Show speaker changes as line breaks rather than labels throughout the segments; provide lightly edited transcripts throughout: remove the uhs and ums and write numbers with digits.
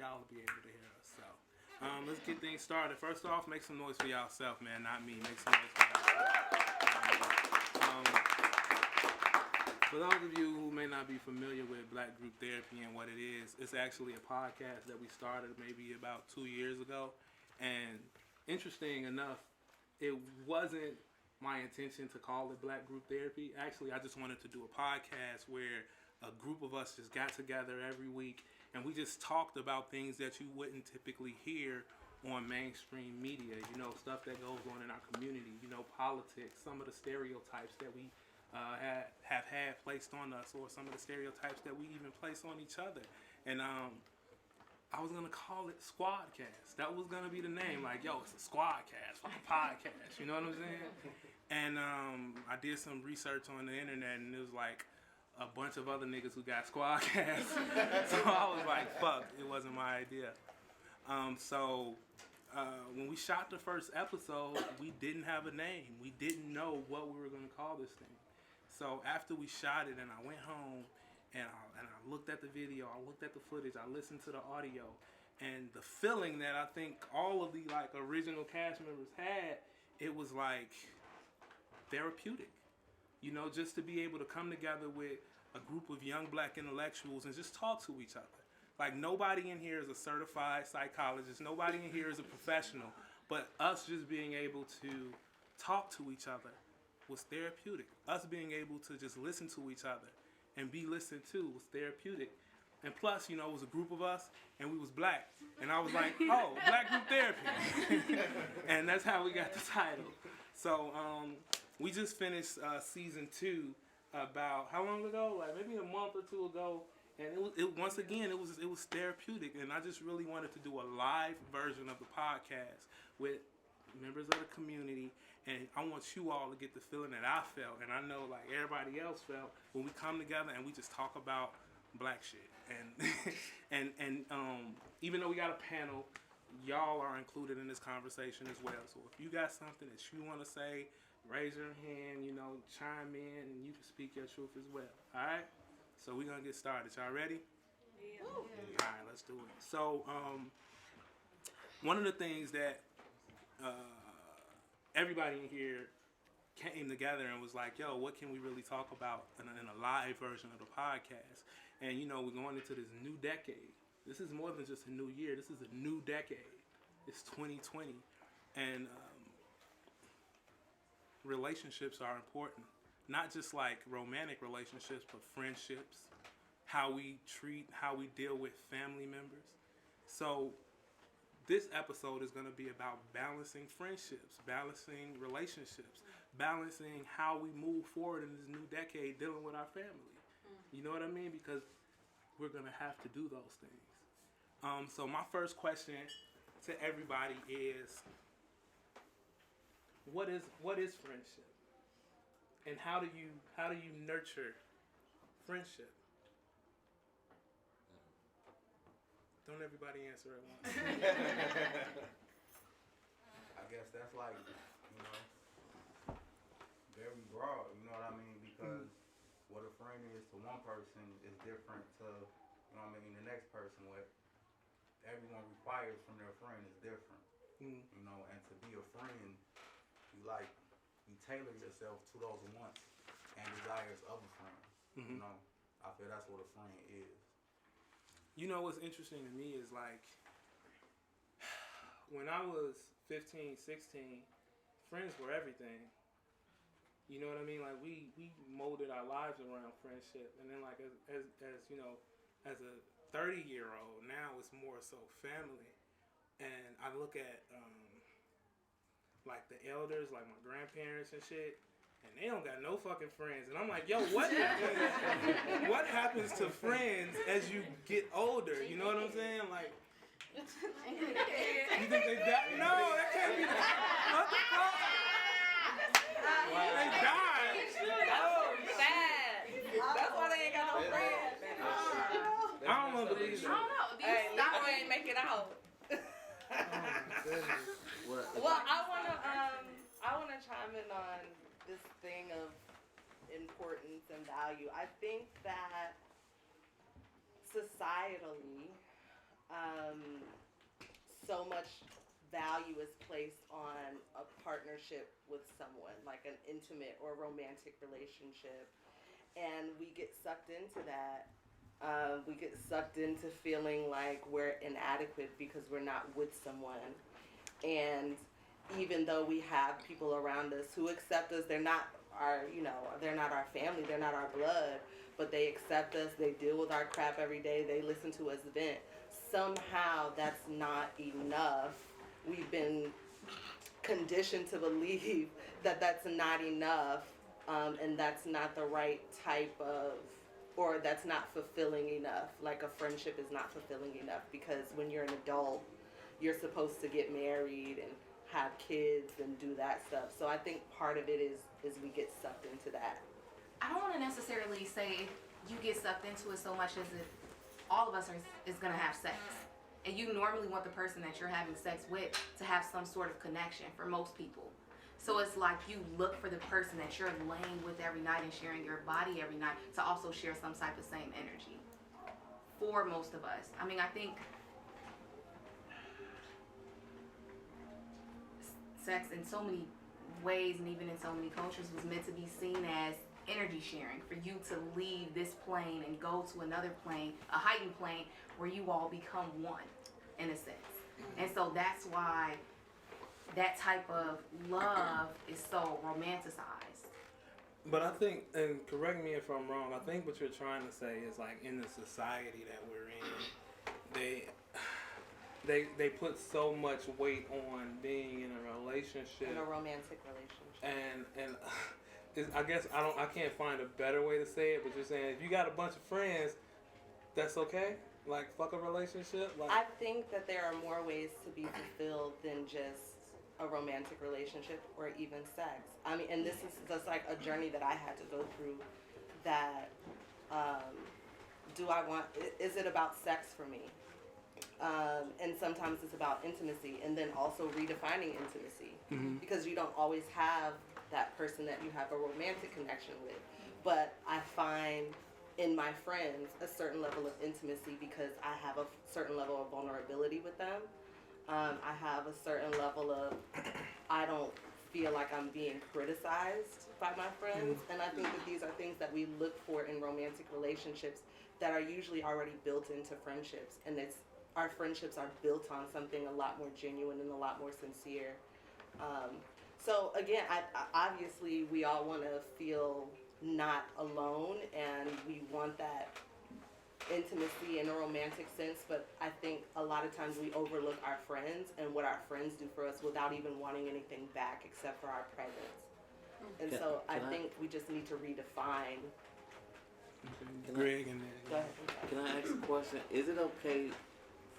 y'all will be able to hear us. So let's get things started. First off, make some noise for yourself, man, not me. Make some noise for yourself. For those of you who may not be familiar with Black Group Therapy and what it is, it's actually a podcast that we started maybe about 2 years ago. And interesting enough, it wasn't my intention to call it Black Group Therapy. Actually, I just wanted to do a podcast where a group of us just got together every week and we just talked about things that you wouldn't typically hear on mainstream media. You know, stuff that goes on in our community, you know, politics, some of the stereotypes that we have had placed on us, or some of the stereotypes that we even place on each other. And I was going to call it Squadcast. That was going to be the name. Like, yo, it's a Squadcast, fucking podcast. You know what I'm saying? And I did some research on the internet, and it was like a bunch of other niggas who got Squadcast. So I was like, fuck, it wasn't my idea. So when we shot the first episode, we didn't have a name. We didn't know what we were going to call this thing. So after we shot it and I went home and I looked at the video, I looked at the footage, I listened to the audio, and the feeling that I think all of the like original cast members had, it was like therapeutic. You know, just to be able to come together with a group of young Black intellectuals and just talk to each other. Like, nobody in here is a certified psychologist, nobody in here is a professional, but us just being able to talk to each other was therapeutic. Us being able to just listen to each other and be listened to was therapeutic. And plus, you know, it was a group of us and we was Black. And I was like, oh, Black Group Therapy. And that's how we got the title. So we just finished season 2 about, how long ago? Like maybe a month or two ago. And it once again, it was therapeutic. And I just really wanted to do a live version of the podcast with members of the community, and I want you all to get the feeling that I felt, and I know like everybody else felt when we come together and we just talk about Black shit. And even though we got a panel, y'all are included in this conversation as well. So if you got something that you want to say, raise your hand, you know, chime in, and you can speak your truth as well. All right. So we're gonna get started. Y'all ready?
Yeah.
All right, let's do it. So one of the things that everybody in here came together and was like, yo, what can we really talk about in a live version of the podcast? And, you know, we're going into this new decade. This is more than just a new year. This is a new decade. It's 2020. And relationships are important. Not just like romantic relationships, but friendships, how we deal with family members. So this episode is going to be about balancing friendships, balancing relationships, balancing how we move forward in this new decade dealing with our family. You know what I mean? Because we're going to have to do those things. So my first question to everybody is, what is friendship? And how do you nurture friendship? Don't everybody answer at once.
I guess that's like, you know, very broad, you know what I mean? Because what a friend is to one person is different to, you know what I mean, the next person. What everyone requires from their friend is different. You know, and to be a friend, you tailor yourself to those wants and desires of a friend. You know, I feel that's what a friend is.
You know what's interesting to me is like, when I was 15, 16, friends were everything. You know what I mean? Like we molded our lives around friendship, and then like as you know, as a 30-year-old, now it's more so family. And I look at like the elders, like my grandparents and shit, and they don't got no fucking friends. And I'm like, yo, what happens to friends as you get older? You know what I'm saying? Like, you think they died? No, that can't be. What the fuck? They died.
Oh, sad. That's why they ain't got no friends.
I don't want to believe
I don't know. Hey, Leo ain't make it out. Well, I wanna chime in on this thing of importance and value. I think that societally, much value is placed on a partnership with someone, like an intimate or romantic relationship, and we get sucked into that. We get sucked into feeling like we're inadequate because we're not with someone. And even though we have people around us who accept us, they're not they're not our family, they're not our blood, but they accept us, they deal with our crap every day, they listen to us vent. Somehow that's not enough. We've been conditioned to believe that that's not enough, and that's not the right type of, or that's not fulfilling enough. Like a friendship is not fulfilling enough because when you're an adult, you're supposed to get married and have kids and do that stuff. So I think part of it is we get sucked into that.
I don't want to necessarily say you get sucked into it so much as if all of us is going to have sex. And you normally want the person that you're having sex with to have some sort of connection for most people. So it's like you look for the person that you're laying with every night and sharing your body every night to also share some type of same energy. For most of us. I mean, I think sex in so many ways and even in so many cultures was meant to be seen as energy sharing, for you to leave this plane and go to another plane, a heightened plane where you all become one in a sense. And so that's why that type of love is so romanticized.
But I think, and correct me if I'm wrong, I think what you're trying to say is like in the society that we're in, they put so much weight on being in a relationship,
In a romantic relationship.
and I guess I can't find a better way to say it, but you're saying if you got a bunch of friends, that's okay. Like fuck a relationship. Like
I think that there are more ways to be fulfilled than just a romantic relationship or even sex. I mean, and this is just like a journey that I had to go through. That is it about sex for me? And sometimes it's about intimacy, and then also redefining intimacy, because you don't always have that person that you have a romantic connection with. But I find in my friends a certain level of intimacy because I have a certain level of vulnerability with them. I have a certain level of, I don't feel like I'm being criticized by my friends. And I think that these are things that we look for in romantic relationships that are usually already built into friendships. And our friendships are built on something a lot more genuine and a lot more sincere. So again, I obviously we all want to feel not alone, and we want that intimacy in a romantic sense, but I think a lot of times we overlook our friends and what our friends do for us without even wanting anything back except for our presence. And so I think we just need to redefine.
Greg and
Go ahead.
Can I ask a question? Is it okay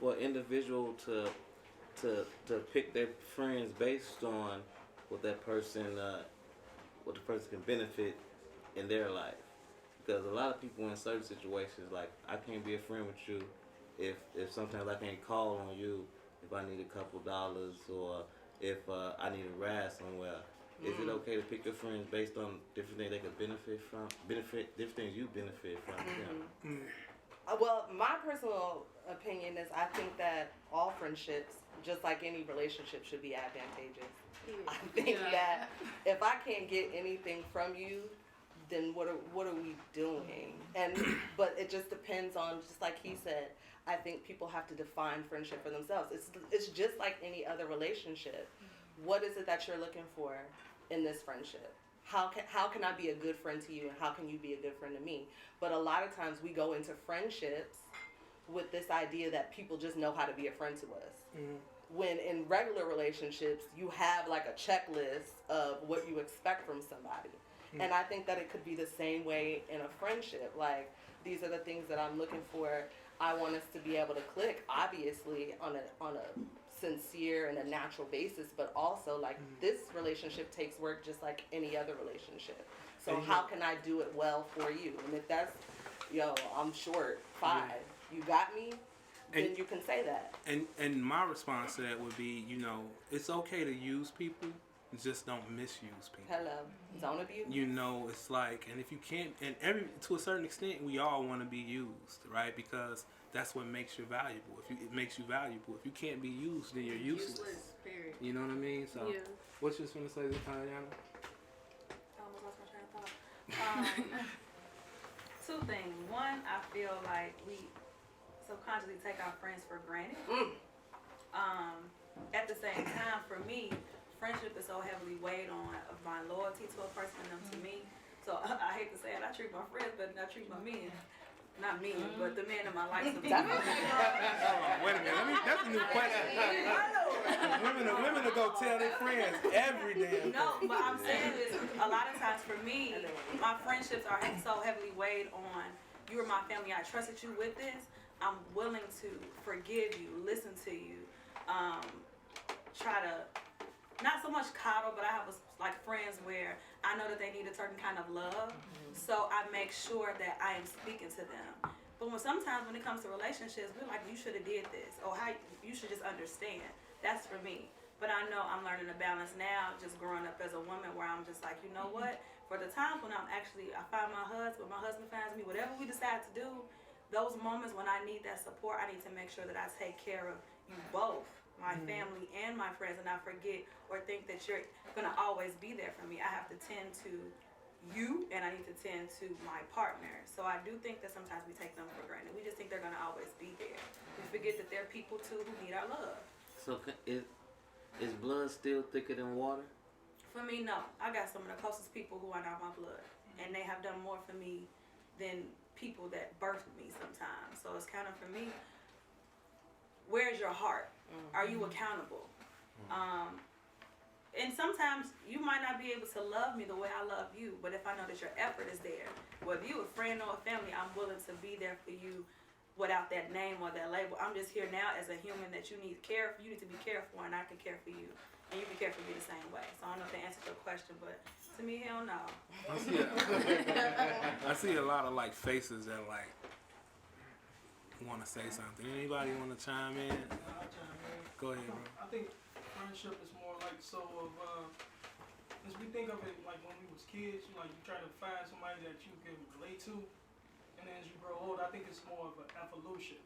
for an individual to pick their friends based on what that person, what the person can benefit in their life? Because a lot of people in certain situations, like I can't be a friend with you if sometimes I can't call on you if I need a couple dollars or if I need a ride somewhere. Is it okay to pick your friends based on different things they could different things you benefit from them?
Well, my personal opinion is I think that all friendships, just like any relationship, should be advantageous. I think that if I can't get anything from you, then what are we doing? But it just depends on, just like he said, I think people have to define friendship for themselves. It's just like any other relationship. What is it that you're looking for in this friendship? How can I be a good friend to you, and how can you be a good friend to me? But a lot of times we go into friendships with this idea that people just know how to be a friend to us. When in regular relationships, you have like a checklist of what you expect from somebody. And I think that it could be the same way in a friendship. Like, these are the things that I'm looking for. I want us to be able to click, obviously, on a sincere and a natural basis, but also, like, this relationship takes work just like any other relationship. So how can I do it well for you? And if that's, I'm short, 5, you got me, then you can say that.
And my response to that would be, it's okay to use people, just don't misuse people.
Hello, zone abuse.
You know, it's like, and if you can't, and to a certain extent, we all want to be used, right? Because that's what makes you valuable. It makes you valuable. If you can't be used, then you're useless.
Period.
You know what I mean? So,
Yeah.
what's you just gonna say, Tatiana?
I almost lost my train of thought. Two things. One, I feel like we subconsciously take our friends for granted. At the same time, for me, friendship is so heavily weighed on of my loyalty to a person and them to me. So I hate to say it, I treat my friends better than I treat my men. Not me, but the men in my life.
Wait a minute, that's a new question. Women will go tell their friends every damn
No,
thing.
but I'm saying this, a lot of times for me, my friendships are so heavily weighed on, you are my family, I trusted you with this, I'm willing to forgive you, listen to you, try to, not so much coddle, but I have like friends where I know that they need a certain kind of love, so I make sure that I am speaking to them. But sometimes when it comes to relationships, we're like, you should have did this, or how you should just understand. That's for me. But I know I'm learning to balance now, just growing up as a woman, where I'm just like, you know what? For the times when I find my husband finds me, whatever we decide to do, those moments when I need that support, I need to make sure that I take care of you both, my family and my friends, and not forget or think that you're gonna always be there for me. I have to tend to you, and I need to tend to my partner. So I do think that sometimes we take them for granted. We just think they're gonna always be there. We forget that they're people too who need our love.
So is blood still thicker than water?
For me, no. I got some of the closest people who are not my blood, and they have done more for me than people that birthed me sometimes. So it's kind of, for me, where's your heart? Are you accountable? And sometimes you might not be able to love me the way I love you, but if I know that your effort is there, whether you a friend or a family, I'm willing to be there for you without that name or that label. I'm just here now as a human that you need care for. You need to be cared for, and I can care for you, and you can care for me the same way. So I don't know if that answers your question, but to me, hell no.
I see a lot of like faces that like want to say something. Anybody want to chime in?
I'll chime in.
Go ahead, bro.
I think friendship is more like as we think of it like when we was kids, you try to find somebody that you can relate to, and then as you grow older, I think it's more of an evolution.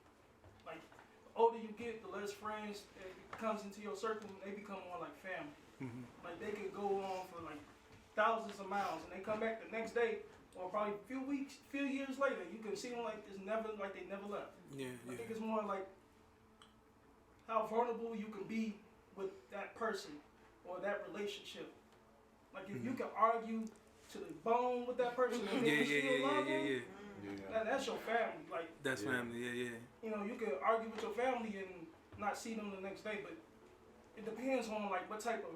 Like the older you get, the less friends that comes into your circle, they become more like family. Like they can go on for like thousands of miles, and they come back the next day, or probably a few weeks, few years later, you can see them like they never left.
Yeah,
I think it's more like how vulnerable you can be with that person or that relationship. Like if you can argue to the bone with that person and you still love them, that's your family. Like
That's family. Yeah.
you know, you can argue with your family and not see them the next day, but it depends on like what type of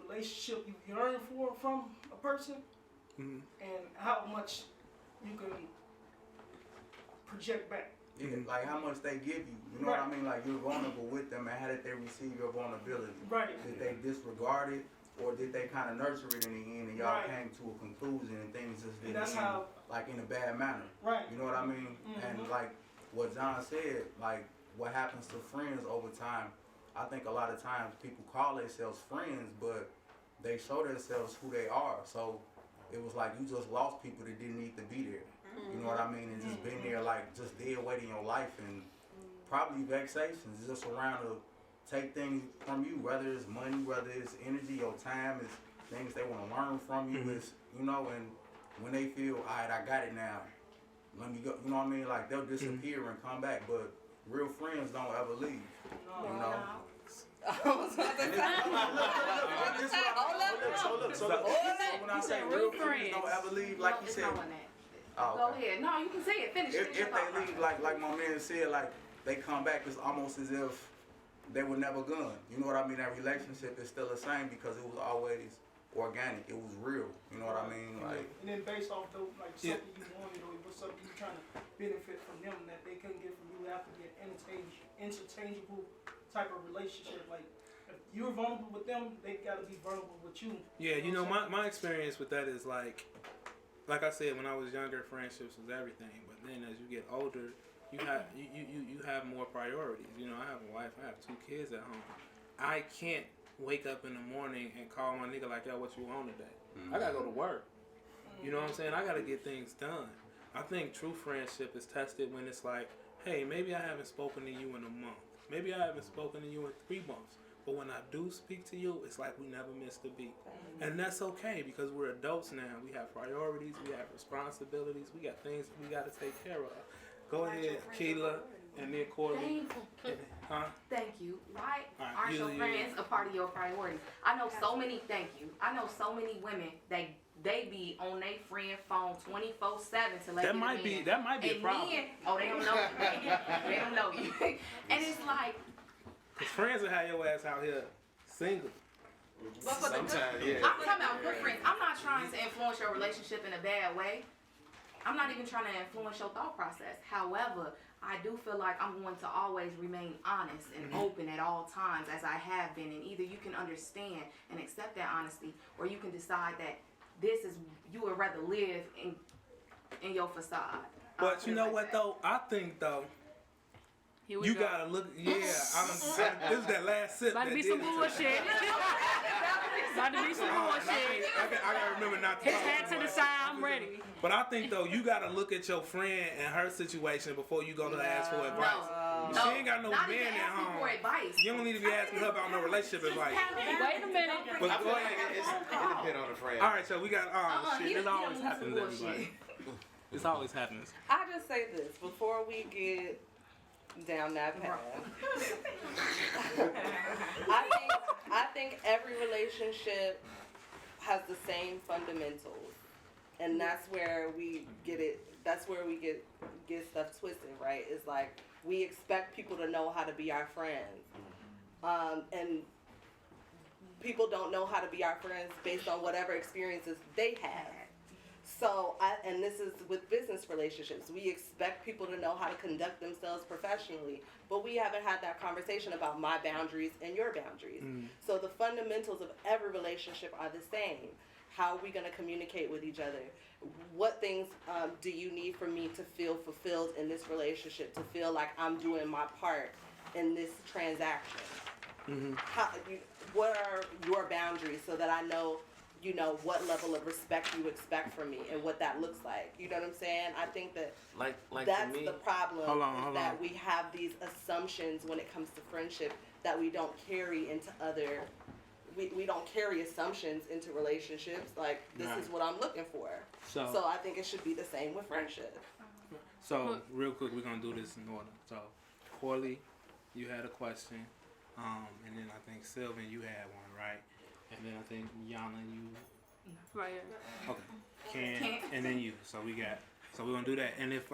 relationship you yearn for from a person and how much you can project back.
Yeah, like how much they give you. You know what I mean? Like you're vulnerable with them, and how did they receive your vulnerability?
Right.
Did they disregard it, or did they kind of nurture it in the end, and y'all came to a conclusion and things just didn't end like in a bad manner?
Right.
You know what I mean? And like what John said, like what happens to friends over time. I think a lot of times people call themselves friends, but they show themselves who they are. So it was like you just lost people that didn't need to be there. You know what I mean? And just been there, like, just dead weight in your life, and probably vexations just around to take things from you, whether it's money, whether it's energy, your time, it's things they want to learn from you, it's, you know, and when they feel, all right, I got it now, let me go, you know what I mean? Like, they'll disappear and come back, but real friends don't ever leave, you know? So when I say real friends don't ever leave, like you said.
Go ahead. No, you can say it. Finish
If they leave, like my man said, like they come back, it's almost as if they were never gone. You know what I mean? That relationship is still the same because it was always organic. It was real. You know what I mean? Like,
and then based off the like something you wanted or what's something you're trying to benefit from them that they couldn't get from you, it have to be an interchangeable type of relationship. Like if you're vulnerable with them, they gotta be vulnerable with you.
Yeah, you know, my experience with that is like I said, when I was younger, friendships was everything. But then as you get older, you have more priorities. You know, I have a wife, I have 2 kids at home. I can't wake up in the morning and call my nigga like, yo, what you on today? I gotta go to work. You know what I'm saying? I gotta get things done. I think true friendship is tested when it's like, hey, maybe I haven't spoken to you in a month. Maybe I haven't spoken to you in 3 months. But when I do speak to you, it's like we never missed a beat. And that's okay because we're adults now. We have priorities, we have responsibilities, we got things we gotta take care of. Go ahead, Keela, and then Courtney. Huh?
Thank you. Why
Alright,
aren't your
you-
friends a part of your priorities? I know so many. Thank you. I know so many women that they be on their friend phone 24/7 to let
That
get
might
them
be
in.
that might be a
And
problem.
then, oh, they don't know you. They don't know you. And it's like,
Cause friends will have your ass out here single.
but for the good,
Sometimes, yeah.
I'm talking about good friends. I'm not trying to influence your relationship in a bad way. I'm not even trying to influence your thought process. However, I do feel like I'm going to always remain honest and open at all times as I have been. And either you can understand and accept that honesty, or you can decide that this is, you would rather live in your facade.
But you know what though? I think though,
Here we
you
go.
gotta look. Yeah, this is that last sip.
About to
that
be
did
some
it to me.
bullshit. About to be some bullshit.
I gotta remember not to
His
talk
hand
too
to the
much.
side, I'm ready.
But I think though, you gotta look at your friend and her situation before you go to ask for advice.
No,
She ain't got no
not
man
even
at
asking
home.
for advice.
You don't need to be asking her about no relationship advice.
Wait a minute.
But
I
go
feel like
ahead.
it depends on the friend.
All right, so we got
He
shit. This
don't
always
want
happens,
some bullshit.
everybody. This always happens.
I just say this before we get down that path. I think every relationship has the same fundamentals, and that's where we get it. That's where we get stuff twisted, right? It's like we expect people to know how to be our friends, and people don't know how to be our friends based on whatever experiences they have. So, and this is with business relationships. We expect people to know how to conduct themselves professionally, but we haven't had that conversation about my boundaries and your boundaries. So the fundamentals of every relationship are the same. How are we going to communicate with each other? What things do you need from me to feel fulfilled in this relationship, to feel like I'm doing my part in this transaction? What are your boundaries so that I know, what level of respect you expect from me and what that looks like. You know what I'm saying? I think that
Like
that's
for me,
the problem.
Hold on,
is
hold
that
on.
we have these assumptions when it comes to friendship that we don't carry into other. We don't carry assumptions into relationships. Like this
Right.
is what I'm looking for.
So,
So I think it should be the same with friendship.
real quick, we're gonna do this in order. So, Corley, you had a question, and then I think Sylvan, you had one, right? And then I think Yana, you.
Right here.
Okay.
Ken.
And then you. So we're gonna do that. And if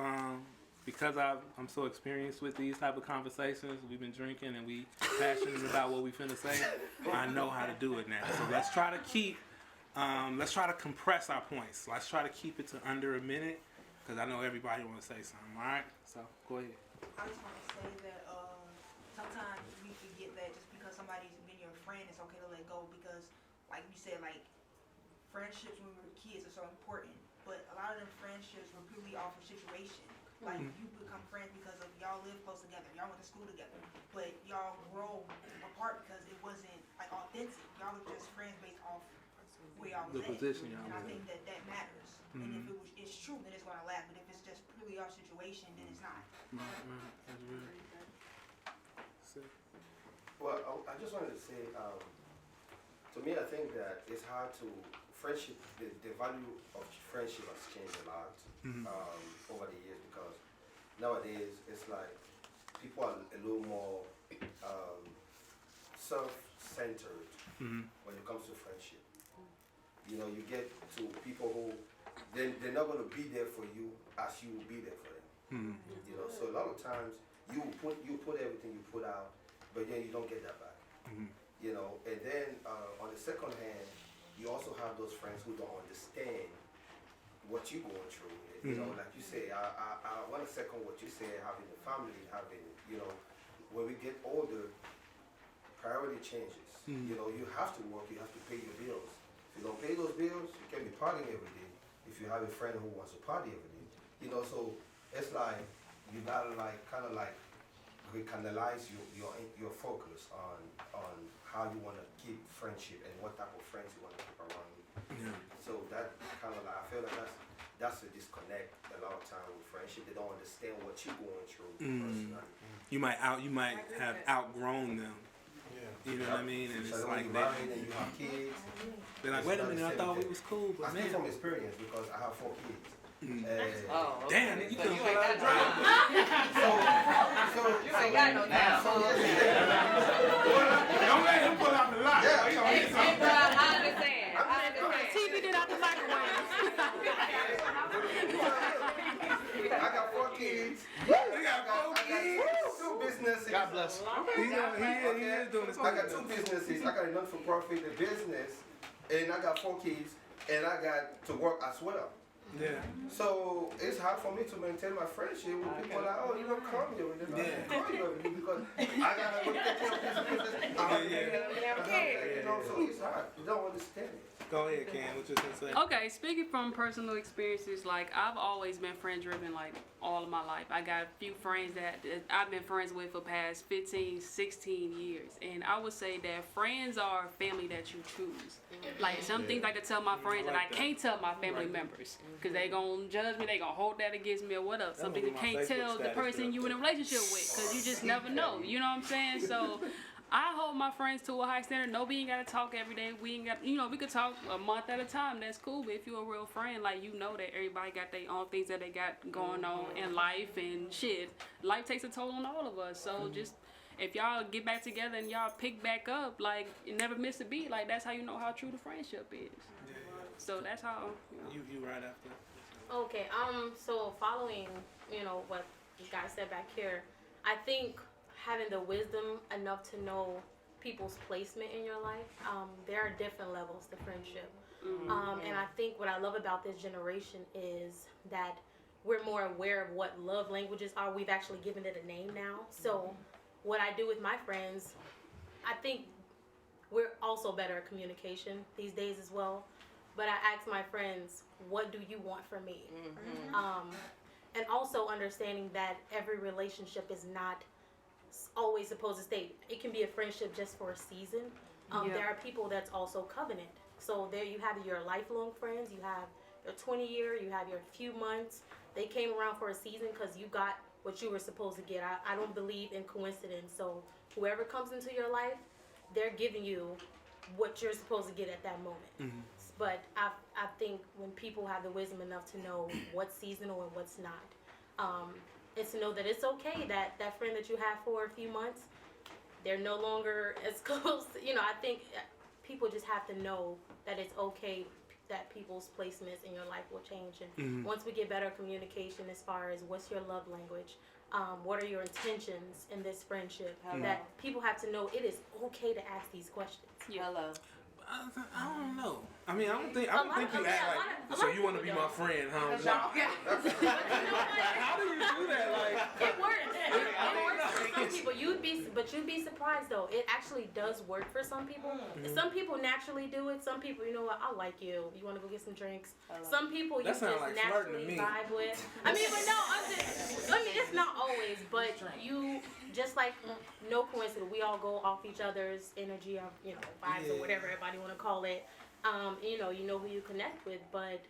because I'm so experienced with these type of conversations, we've been drinking and we passionate about what we finna say. I know how to do it now. So let's try to compress our points. Let's try to keep it to under a minute, because I know everybody want to say something. All right. So go ahead.
I just want to say that sometimes we forget that just because somebody's been your friend, it's okay to let go because, like you said, like friendships when we were kids are so important. But a lot of them friendships were purely off of situation. Like you become friends because of y'all live close together, y'all went to school together, but y'all grow apart because it wasn't like authentic. Y'all were just friends based off where y'all
The
was at.
position y'all
And I
was
think that matters. And if it's true, then it's gonna last. But if it's just purely off situation, then it's not.
That's real.
Well, I just wanted to say, to me, I think that it's hard to friendship. The value of friendship has changed a lot over the years because nowadays it's like people are a little more self-centered when it comes to friendship. You get to people who they're not going to be there for you as you will be there for them. So a lot of times you put everything you put out, but then you don't get that back. And then on the second hand, you also have those friends who don't understand what you're going through. Like you say, I want to second what you say, having a family, when we get older, priority changes. You have to work, you have to pay your bills. If you don't pay those bills, you can't be partying every day. If you have a friend who wants to party every day, so it's like you gotta kind of recanalize your focus on how how you want to keep friendship and what type of friends you want to keep around you.
Yeah.
So that kind of like, I feel like that's a disconnect a lot of time with friendship. They don't understand what you're going through personally.
You might have outgrown them. You know what I mean? And
So
it's
when
like
you
that.
married and you have kids.
They're like,
it's
wait a
not the
minute, I
same
thought we
thing.
was cool, but
I speak
man.
from experience because I have 4 kids. And
Oh, okay.
Damn, you
So
couldn't
you
pull
ain't
out a
got
drive.
You ain't got no time.
Don't let him pull out the lot.
Yeah.
He gonna get
Hey,
something.
bro, I understand. I understand.
TV did out the microwave.
I got 4 kids.
He got 4
I
kids.
got 2 businesses.
God bless.
He is doing his
I got 2 businesses. I got a non-for-profit a business, and I got 4 kids, and I got to work as well.
Yeah.
So it's hard for me to maintain my friendship with people like, oh, you don't come here with them. I don't come here with you because I gotta go take care of this business. You know, so it's hard. You don't understand it.
Go ahead, Ken. What you gonna say?
Okay, speaking from personal experiences, like I've always been friend driven, like all of my life. I got a few friends that I've been friends with for past 15, 16 years. And I would say that friends are family that you choose. Like some things I can tell my friends that I can't tell my family members. Because they gonna judge me, they gonna hold that against me or whatever. Some things you can't tell the person you in a relationship with. Because you just never know. You know what I'm saying? So I hold my friends to a high standard. No, we ain't gotta talk every day. We ain't got, we could talk a month at a time. That's cool. But if you're a real friend, like you know that everybody got their own things that they got going on in life and shit. Life takes a toll on all of us. So just if y'all get back together and y'all pick back up, like you never miss a beat. Like that's how you know how true the friendship is. So that's how.
You right after.
Okay, so following, what you guys said back here, I think having the wisdom enough to know people's placement in your life, there are different levels to friendship. And I think what I love about this generation is that we're more aware of what love languages are. We've actually given it a name now. So what I do with my friends, I think we're also better at communication these days as well. But I ask my friends, what do you want from me? And also understanding that every relationship is not always supposed to stay. It can be a friendship just for a season. There are people that's also covenant. So there you have your lifelong friends, you have your 20-year, you have your few months. They came around for a season because you got what you were supposed to get. I don't believe in coincidence. So whoever comes into your life, they're giving you what you're supposed to get at that moment. But I think when people have the wisdom enough to know what's seasonal and what's not, it's to know that it's okay that that friend that you have for a few months, they're no longer as close. I think people just have to know that it's okay that people's placements in your life will change. And once we get better communication as far as what's your love language, what are your intentions in this friendship, that people have to know it is okay to ask these questions.
Hello.
I don't know. I mean, I don't think you act like. So you want to be my friend, huh? How do you do that? Like
It works. It works for some people. You'd be surprised though. It actually does work for some people. Some people naturally do it. Some people, you know what? I like you. You want to go get some drinks? Some people you just
like
naturally vibe with. I mean, but no, it's not always. But you just like no coincidence. We all go off each other's energy, or vibes, or whatever everybody want to call it. You know who you connect with, but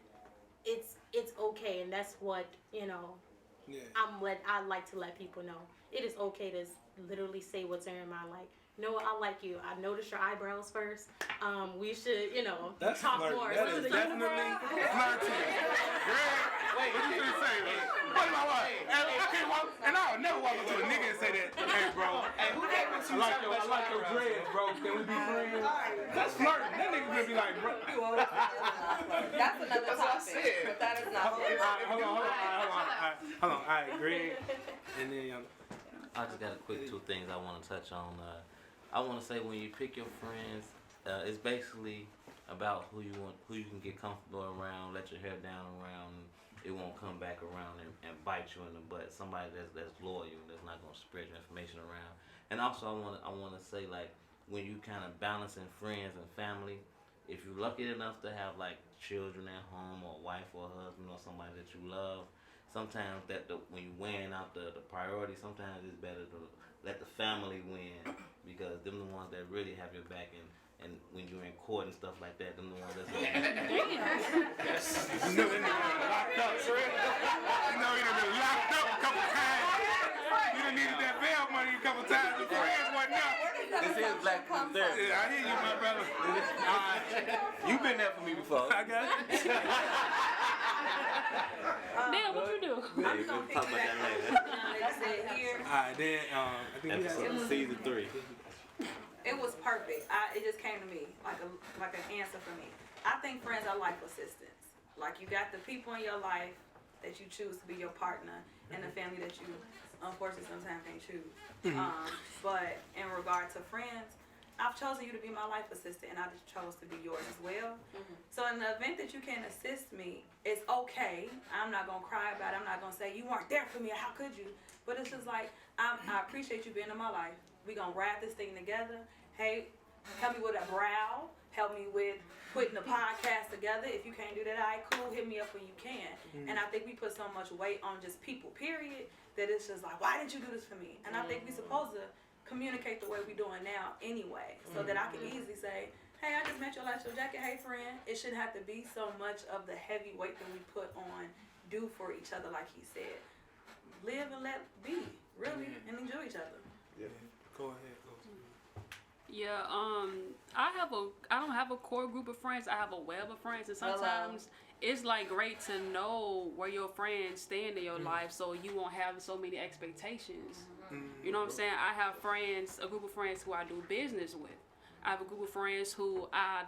it's okay, and that's what I like to let people know. It is okay to literally say what's in your mind. Like, I like you. I noticed your eyebrows first. We should,
that's
talk
flirting.
more.
That is definitely flirting. Wait, what you gonna say? What am I like? I can't walk, and I would never walk up to a nigga and say that. Hey, bro.
Hey, who that with you?
I like your dreads, bro. Can we be friends? That's flirting. That nigga gonna be like, bro.
That's another topic. But that is not it.
Hold on. All right, Greg. And then
I just got a quick 2 things I want to touch on. I want to say when you pick your friends, it's basically about who you can get comfortable around, let your hair down around, and it won't come back around and bite you in the butt. Somebody that's loyal, that's not gonna spread your information around. And also I want to say, like, when you kind of balancing friends and family, if you're lucky enough to have like children at home, or a wife or a husband or somebody that you love, sometimes when you weighing out the priority, sometimes it's better to let the family win, because them the ones that really have your back and when you're in court and stuff like that, them the ones that's
You know that nigga been locked up, Trey. You know he done been locked up a couple times. You done needed that bail money a couple times. The friends wasn't up.
This is Black Group Therapy.
Yeah, I hear you, my brother.
You've been there for me before.
I got it.
Damn, what you do?
Yeah, you can talk about that later.
They said here.
Alright, then I think we
Episode
had
season 3.
It was perfect. It just came to me like an answer for me. I think friends are life assistants. Like you got the people in your life that you choose to be your partner, and the family that you unfortunately sometimes can't choose. But in regard to friends, I've chosen you to be my life assistant, and I just chose to be yours as well. So in the event that you can't assist me, it's okay. I'm not gonna cry about it. I'm not gonna say you weren't there for me. How could you? But it's just like I appreciate you being in my life. We gonna ride this thing together. Hey, help me with a brow. Help me with putting the podcast together. If you can't do that, all right, cool. Hit me up when you can. And I think we put so much weight on just people, period, that it's just like, why didn't you do this for me? And I think we supposed to communicate the way we doing now anyway, so that I can easily say, hey, I just met your last jacket. Hey, friend. It shouldn't have to be so much of the heavy weight that we put on do for each other, like he said. Live and let be, really, and enjoy each other.
Go ahead.
Yeah, I don't have a core group of friends. I have a web of friends, and sometimes it's like great to know where your friends stand in your life, so you won't have so many expectations. You know what I'm saying? I have friends, a group of friends who I do business with. I have a group of friends who I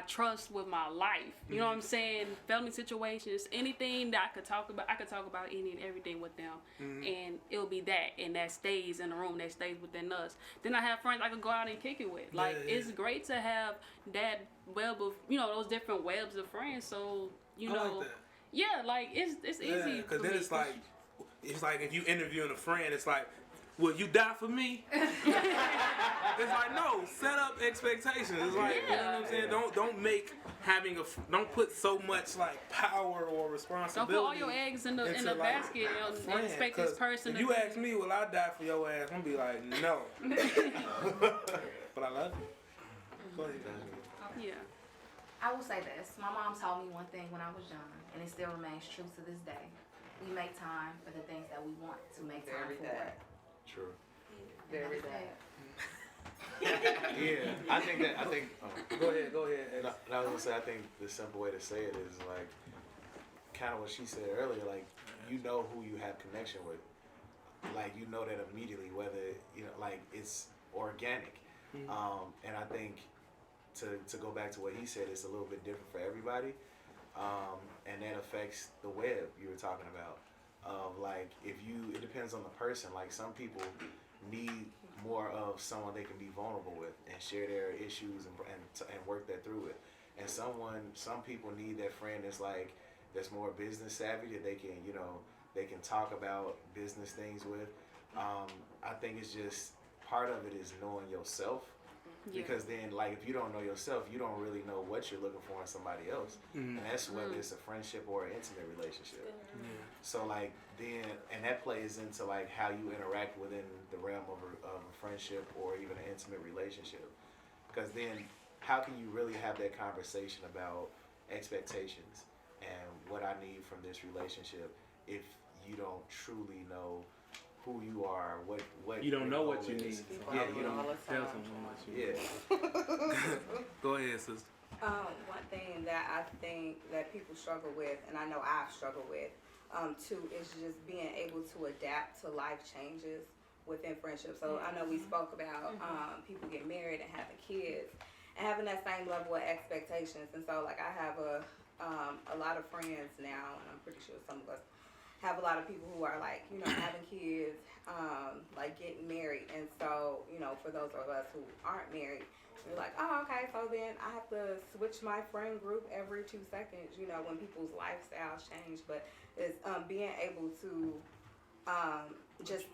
trust with my life. You know what I'm saying? Family situations, anything that I could talk about any and everything with them. And it'll be that, and that stays in the room, that stays within us. Then I have friends I could go out and kick it with. Like, it's great to have that web of, those different webs of friends. So,
I like that.
Yeah, like, it's easy.
Because then it's like if you interviewing a friend, it's like, will you die for me? It's like, no, set up expectations. It's like, you know what I'm saying? Don't put so much like power or responsibility.
Don't put all your eggs in the basket and expect this person
if you ask me, will I die for your ass? I'm gonna be like, no. But I love you. Go ahead.
Yeah.
I will say this. My mom told me one thing when I was young, and it still remains true to this day. We make time for the things that we want to make time
Very
for.
bad.
True.
Very bad.
Yeah, I think.
Go ahead.
No, I was gonna say, I think the simple way to say it is like, kind of what she said earlier. Like, you know who you have connection with. Like, you know that immediately, whether like it's organic. And I think to go back to what he said, it's a little bit different for everybody, and that affects the web you were talking about. Like, it depends on the person. Like, some people need more of someone they can be vulnerable with and share their issues and work that through it. And some people need that friend that's more business savvy, that they can talk about business things with. I think it's just part of it is knowing yourself.
Yeah.
Because then, like, if you don't know yourself, you don't really know what you're looking for in somebody else. And that's whether it's a friendship or an intimate relationship. So, like, and that plays into, like, how you interact within the realm of a friendship or even an intimate relationship. Because then, how can you really have that conversation about expectations and what I need from this relationship if you don't truly know who you are, what
You don't know what
goal
you
is.
need.
Yeah, you don't
tell someone what you need.
Yeah.
Go ahead, sister.
One thing that I think that people struggle with, and I know I've struggled with, too, is just being able to adapt to life changes within friendships. So I know we spoke about people getting married and having kids and having that same level of expectations. And so, like, I have a lot of friends now, and I'm pretty sure some of us have a lot of people who are, like, having kids, like, getting married. And so, for those of us who aren't married, we're like, oh, okay, so then I have to switch my friend group every 2 seconds, when people's lifestyles change. But it's being able to just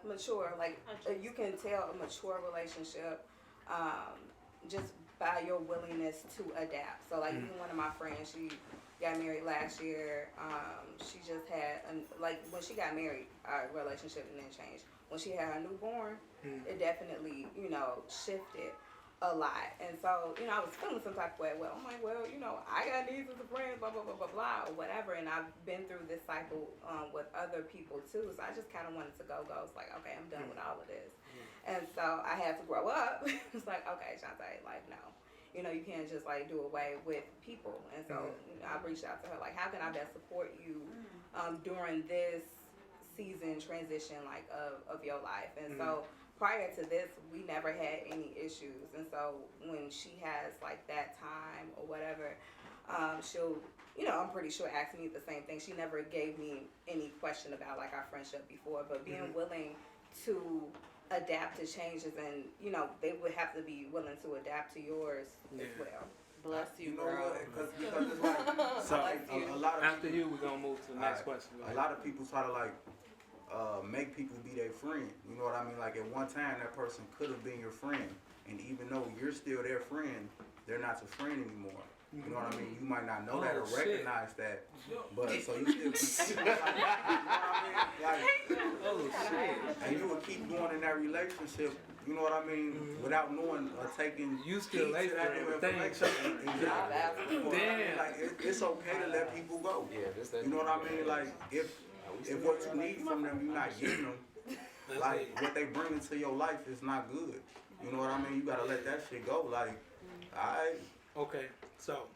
mature. Like, you can tell a mature relationship just by your willingness to adapt. So, like, even one of my friends, she got married last year. She just had, when she got married, our relationship didn't change. when she had her newborn, it definitely, you know, shifted a lot. And so, you know, I was feeling some type of way. Well, I'm like, well, you know, I got needs as a friend, blah, blah, blah, blah, blah, or whatever. And I've been through this cycle with other people too. So I just kind of wanted to go. It's like, okay, I'm done with all of this. And so I had to grow up. It's like, okay, Shantae, like, no. You know, you can't just like do away with people. And so you know, I reached out to her, like, how can I best support you during this season transition, like, of your life? And so prior to this, we never had any issues. And so when she has like that time or whatever, she'll, you know, I'm pretty sure ask me the same thing. She never gave me any question about like our friendship before, but being willing to adapt to changes, and you know, they would have to be willing to adapt to yours as well.
Bless you,
know
girl.
what? Because it's like,
So
a lot of
after you, we're gonna move to the next question.
A lot of people try to like make people be their friend. You know what I mean? Like at one time, that person could have been your friend, and even though you're still their friend, they're not your friend anymore. You know what I mean? You might not know that or recognize that, but so you still keep, like, you know what I mean? Like, and you will keep going in that relationship. You know what I mean? Without knowing or taking
You still
heed to that new information. Exactly.
Damn.
Like it's okay to let people go.
Yeah, this that.
You know what I mean? Like if what you need from them, you're not getting them. Like what they bring into your life is not good. You know what I mean? You gotta let that shit go. Like, alright.
Okay, so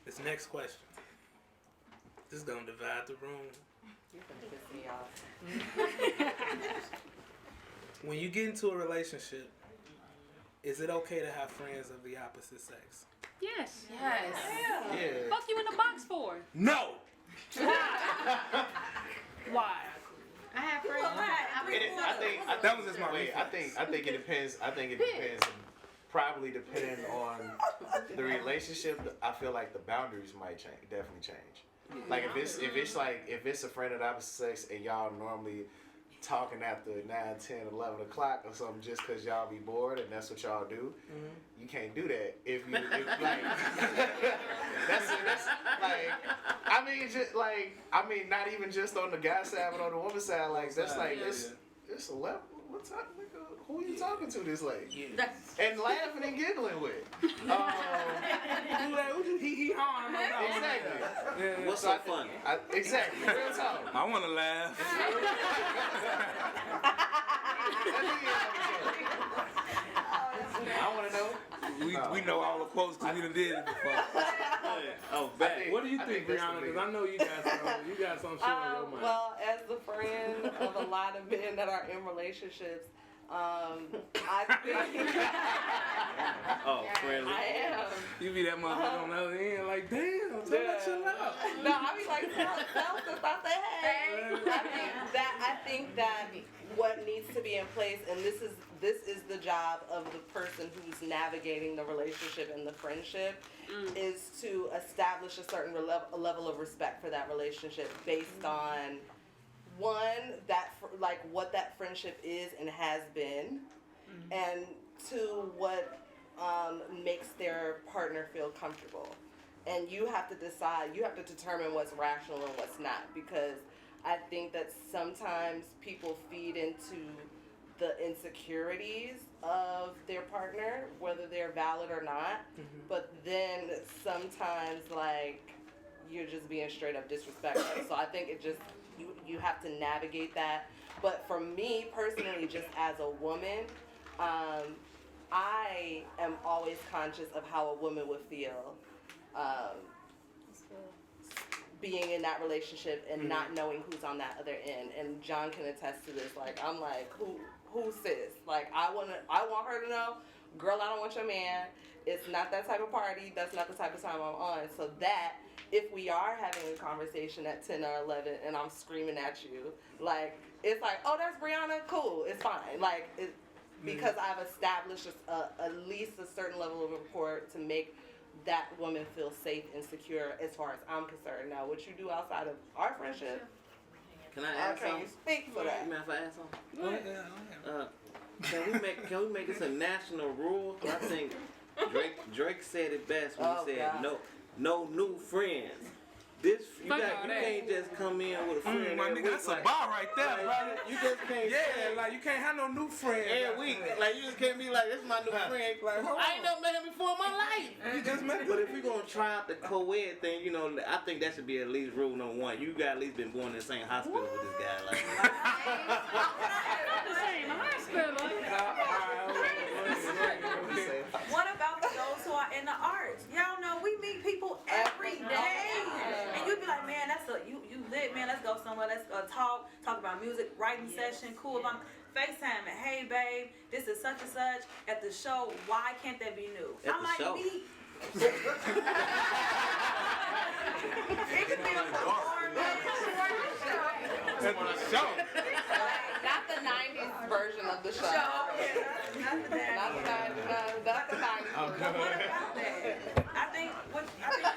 this next question, this is gonna divide the room.
You can piss me off.
When you get into a relationship, is it okay to have friends of the opposite sex?
Yes.
Yes.
Yeah.
Fuck you in the box for?
No.
Why?
I have friends.
I think
That was just my
wait.
reflex.
I think it depends. I think it depends. Probably depending on the relationship. I feel like the boundaries might change. Definitely change. Like if it's a friend of the opposite sex and y'all normally talking after 9, 10, 11 o'clock or something just because y'all be bored and that's what y'all do, you can't do that. If like that's like I mean not even just on the guy side but on the woman side, like that's like it's a level. What's up, nigga? Who are you talking to this late? And laughing and giggling with.
He hawing.
Exactly.
What's so funny?
Exactly. Real talk.
I want to laugh.
I want to know.
We know all the quotes because we done did it before.
Oh, back.
What do you think, Brianna? Because I know you got some shit on your mind.
Well, as the friend of a lot of men that are in relationships, I think
Oh, friendly.
I am.
You be that motherfucker on the other end, like, damn, tell me chill out.
No, I be like, tell us I say hey. I think that what needs to be in place, and this is the job of the person who's navigating the relationship and the friendship, is to establish a certain level of respect for that relationship based on one, like what that friendship is and has been, and two, what makes their partner feel comfortable. And you have to decide, you have to determine what's rational and what's not, because I think that sometimes people feed into the insecurities of their partner, whether they're valid or not, but then sometimes like you're just being straight up disrespectful. So I think it just, you have to navigate that. But for me personally, just as a woman, I am always conscious of how a woman would feel being in that relationship and not knowing who's on that other end. And John can attest to this. Like, I'm like, who sis? Like, I want her to know, girl, I don't want your man. It's not that type of party. That's not the type of time I'm on. So that, if we are having a conversation at 10 or 11 and I'm screaming at you, like, it's like, oh, that's Brianna, cool, it's fine. Like, because I've established at least a certain level of rapport to make that woman feel safe and secure as far as I'm concerned. Now, what you do outside of our friendship,
Can I add
can
something?
you speak for that?
You mind if I add something? Can we make this a national rule? I think Drake said it best when he said
God.
no new friends. this you,
Fuck
got,
all
you
that.
can't just come in with a friend
My
every
nigga,
week,
that's a bar right there, brother.
You just can't
Yeah, like you can't have no new friends.
every week. Like you just can't be like, this is my new friend. Like, I ain't never met him before in my life.
You just met
But if we're gonna try out the co-ed thing, you know, I think that should be at least rule number one. You got at least been born in the same hospital with this guy. Like,
The same hospital.
What about those who are in the arts? Y'all know we meet people every day, and you be like, man, that's a you lit, man. Let's go somewhere. Let's talk about music, writing session. Cool. If I'm FaceTime and hey babe, this is such and such at the show. Why can't that be new?
At
I
the
might
show?
be. It could be a performance.
show.
Not the 90s version of the show.
Not the that.
Not the 90s. Not the 90s.
What about that? I think what she said is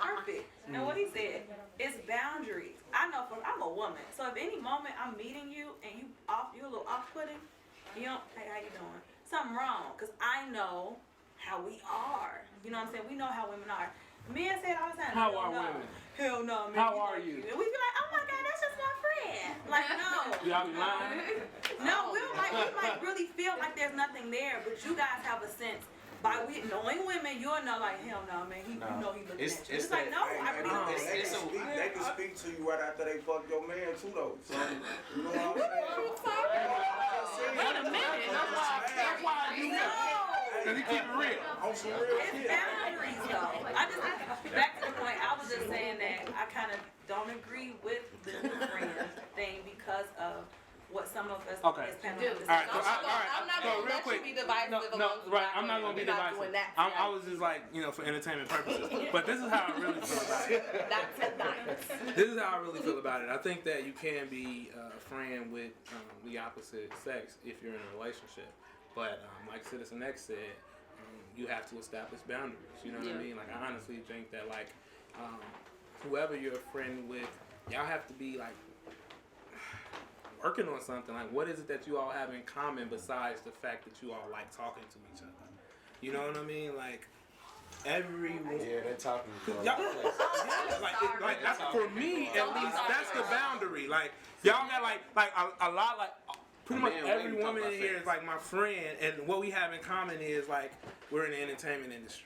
perfect. And what he said is boundaries. I know I'm a woman, so if any moment I'm meeting you and you're a little off-putting, you don't, hey, how you doing? Something wrong, cause I know how we are. You know what I'm saying? We know how women are. Men say it all the time.
How
hell
are
no.
women?
Hell no, man.
How are you?
And we be like, oh my God, that's just my friend. Like, no.
Y'all be lying?
No, we might really feel like there's nothing there, but you guys have a sense. By knowing women, you'll know like, hell no, man, you know he looking at you. It's like, no, I really don't.
They can speak to you right after they fuck your man too though. So, you know what I'm saying?
Wait a minute.
That's why I do that. Cause he keep it real.
On some real
It's
shit.
boundaries though. I just, back to the point, I was just saying that I kind of don't agree with the new friend thing because of what some of us
Okay.
as panel
Do.
members
All right,
say.
I'm not
so
gonna
real
let
quick.
you be divisive
No,
amongst
right.
black
I'm not gonna
women.
be
We're not
divisive.
doing that
I
today.
was just like, for entertainment purposes. But this is how I really feel about it.
Not tonight.
This is how I really feel about it. I think that you can be a friend with the opposite sex if you're in a relationship. But like Citizen X said, you have to establish boundaries. You know what I mean? Like I honestly think that like whoever you're a friend with, y'all have to be like working on something. Like what is it that you all have in common besides the fact that you all like talking to each other? You know what I mean? Like everyone.
Yeah, they're talking.
Y'all, yeah, like that's, for me at least, that's the boundary. Like y'all got like a lot like pretty much every woman in here is like my friend, and what we have in common is like we're in the entertainment industry.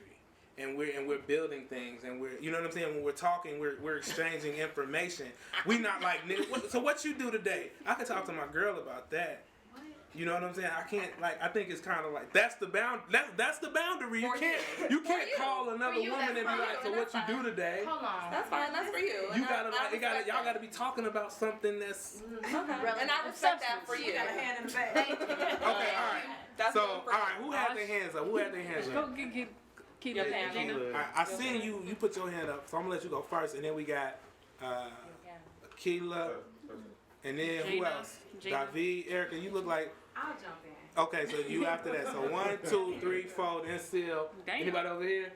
And we're building things, and we're, you know what I'm saying, when we're talking, we're exchanging information. We not like nigga. So what you do today? I can talk to my girl about that. You know what I'm saying? I can't, like, I think it's kind of like that's the that's the boundary. You can't call another woman and be like, so what you do today?
Hold on.
That's fine. That's for you.
You gotta like, y'all gotta be talking about something that's
Okay. And I respect that for you.
You got a hand in the back.
okay. All right.
That's
So
good
all
for
right, who had their hands up? Who had their hands
Go
up?
keep your hand on.
All right, I seen you put your hand up, so I'm gonna let you go first, and then we got Keela, and then who
Gina.
else?
Gina.
David, Erica. You look like.
I'll jump in.
Okay, so you after that. So 1, 2, 3, 4, then Seal.
Damn.
Anybody over here?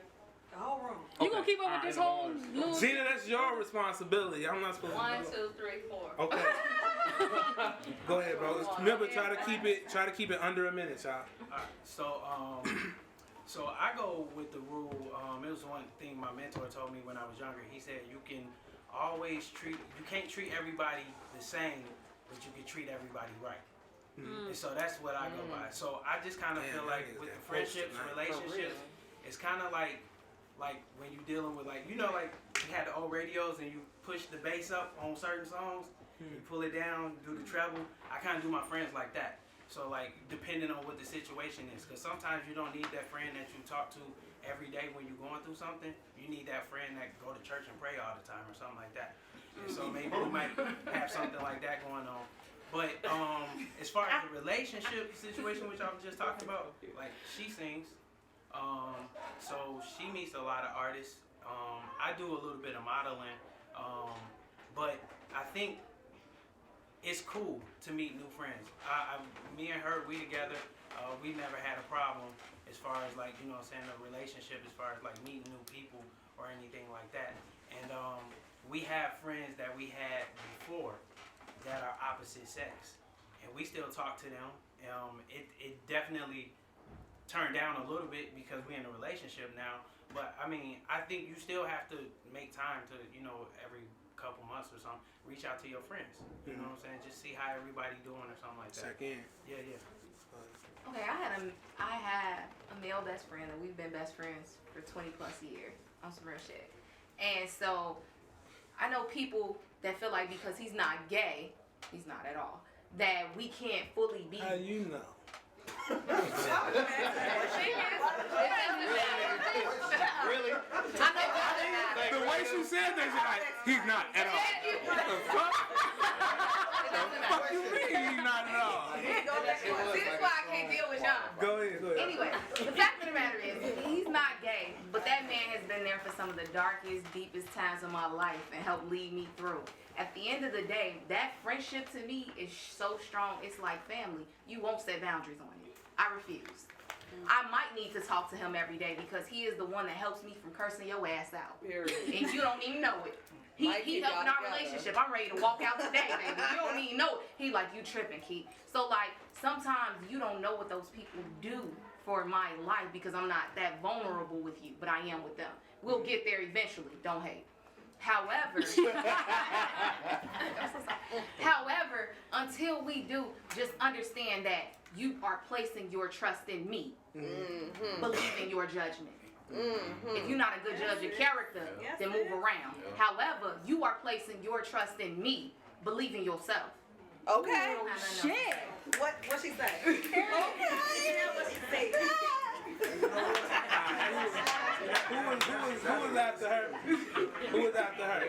The whole room.
You gonna keep up with this whole little?
Gina, that's your responsibility. I'm not supposed to.
1,
do
2, 3, 4.
Okay. Go ahead, bro. Remember, try to keep it under a minute, y'all.
Alright, so I go with the rule. It was one thing my mentor told me when I was younger. He said you can't treat everybody the same, but you can treat everybody right. And so that's what I go by. So I just kind of feel like with the friendships, relationships, it's kind of like when you dealing with like, you know, like you had the old radios and you push the bass up on certain songs, you pull it down, do the treble. I kind of do my friends like that. So like depending on what the situation is, because sometimes you don't need that friend that you talk to every day when you're going through something. You need that friend that go to church and pray all the time or something like that. And so maybe we might have something like that going on. But as far as the relationship situation, which I was just talking about, like she sings, so she meets a lot of artists. I do a little bit of modeling, but I think it's cool to meet new friends. Me and her, we together, we never had a problem as far as like, you know what I'm saying, a relationship, as far as like meeting new people or anything like that. And we have friends that we had before that are opposite sex, and we still talk to them. It definitely
turned down a little bit because we're in a relationship now. But I mean, I think you still have to make time to, you know, every couple months or something, reach out to your friends. You know what I'm saying? Just see how everybody doing or something like that.
Check in.
Yeah.
Okay, I had a male best friend and we've been best friends for 20 plus years on some real shit. And so I know people that feel like because he's not gay, he's not at all, that we can't fully be.
How you know?
Really?
The way she said that, she's like, he's not at all. What the fuck? The fuck you mean he's not at all?
See, this is why I can't deal with y'all.
Go ahead.
Anyway, the fact of the matter is, he's not gay, but that man has been there for some of the darkest, deepest times of my life and helped lead me through. At the end of the day, that friendship to me is so strong, it's like family. You won't set boundaries on it. I refuse. I might need to talk to him every day because he is the one that helps me from cursing your ass out.
Period.
And you don't even know it. He
keep
helping
y'all
our
together.
relationship. I'm ready to walk out today, baby. You don't even know it. He like, you tripping, Keith. So like, sometimes you don't know what those people do for my life because I'm not that vulnerable with you, but I am with them. We'll get there eventually. Don't hate. However, until we do, just understand that you are placing your trust in me. Believe in your judgment. If you're not a good judge of character, then move around. However, you are placing your trust in me. Believe in yourself.
Okay.
Shit.
What she say?
Okay. What she say?
Who was after her? Who was after her?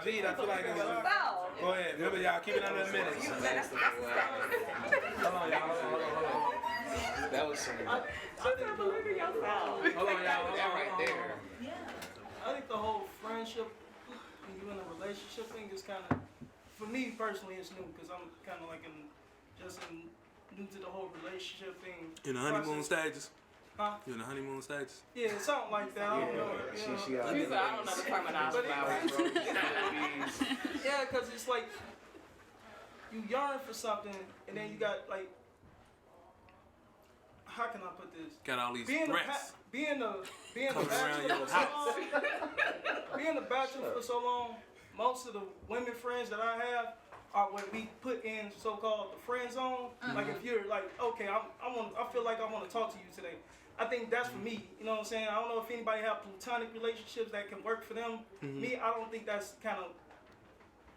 David, I feel like it was. Go ahead. Remember, y'all, keep it under a minute. Hold on, y'all. Hold on.
That was some.
Hold on, y'all.
That right there.
I think the whole friendship and you in a relationship thing is kind of, for me personally, it's new because I'm kind of like new to the whole relationship thing.
In the honeymoon stages?
Huh?
You in the honeymoon stages?
Yeah, something like that. I don't know.
She I don't know the terminology.
Yeah, because it's like you yearn for something, and then you got like, how can I put this?
Got all these
being
threats.
Being a
Coming around
bachelor
your
for so long, being a bachelor for so long, most of the women friends that I have are what we put in so-called the friend zone. Like if you're like, okay, I feel like I want to talk to you today. I think that's for me. You know what I'm saying? I don't know if anybody have platonic relationships that can work for them. Me, I don't think that's kind of.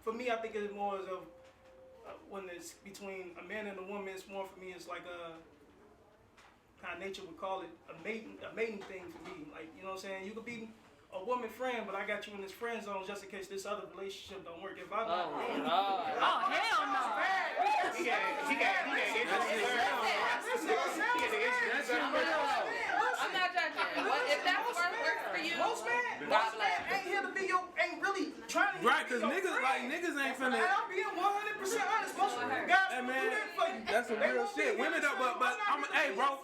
For me, I think it's more as of when it's between a man and a woman. It's more for me. It's like a kind of nature would call it a mating thing for me. Like, you know what I'm saying? You could be a woman friend, but I got you in this friend zone just in case this other relationship don't work. If I'm not,
Oh, hell no.
He got
I'm not judging. If that works for you,
most men ain't here to be ain't really trying to.
Right, because niggas ain't finna.
And I'm being 100% honest. Most guys
Hey,
will
man,
do that for you.
that's some
They
real
won't be
shit.
here
Women
to
don't,
say,
but
I'm not
hey, bro,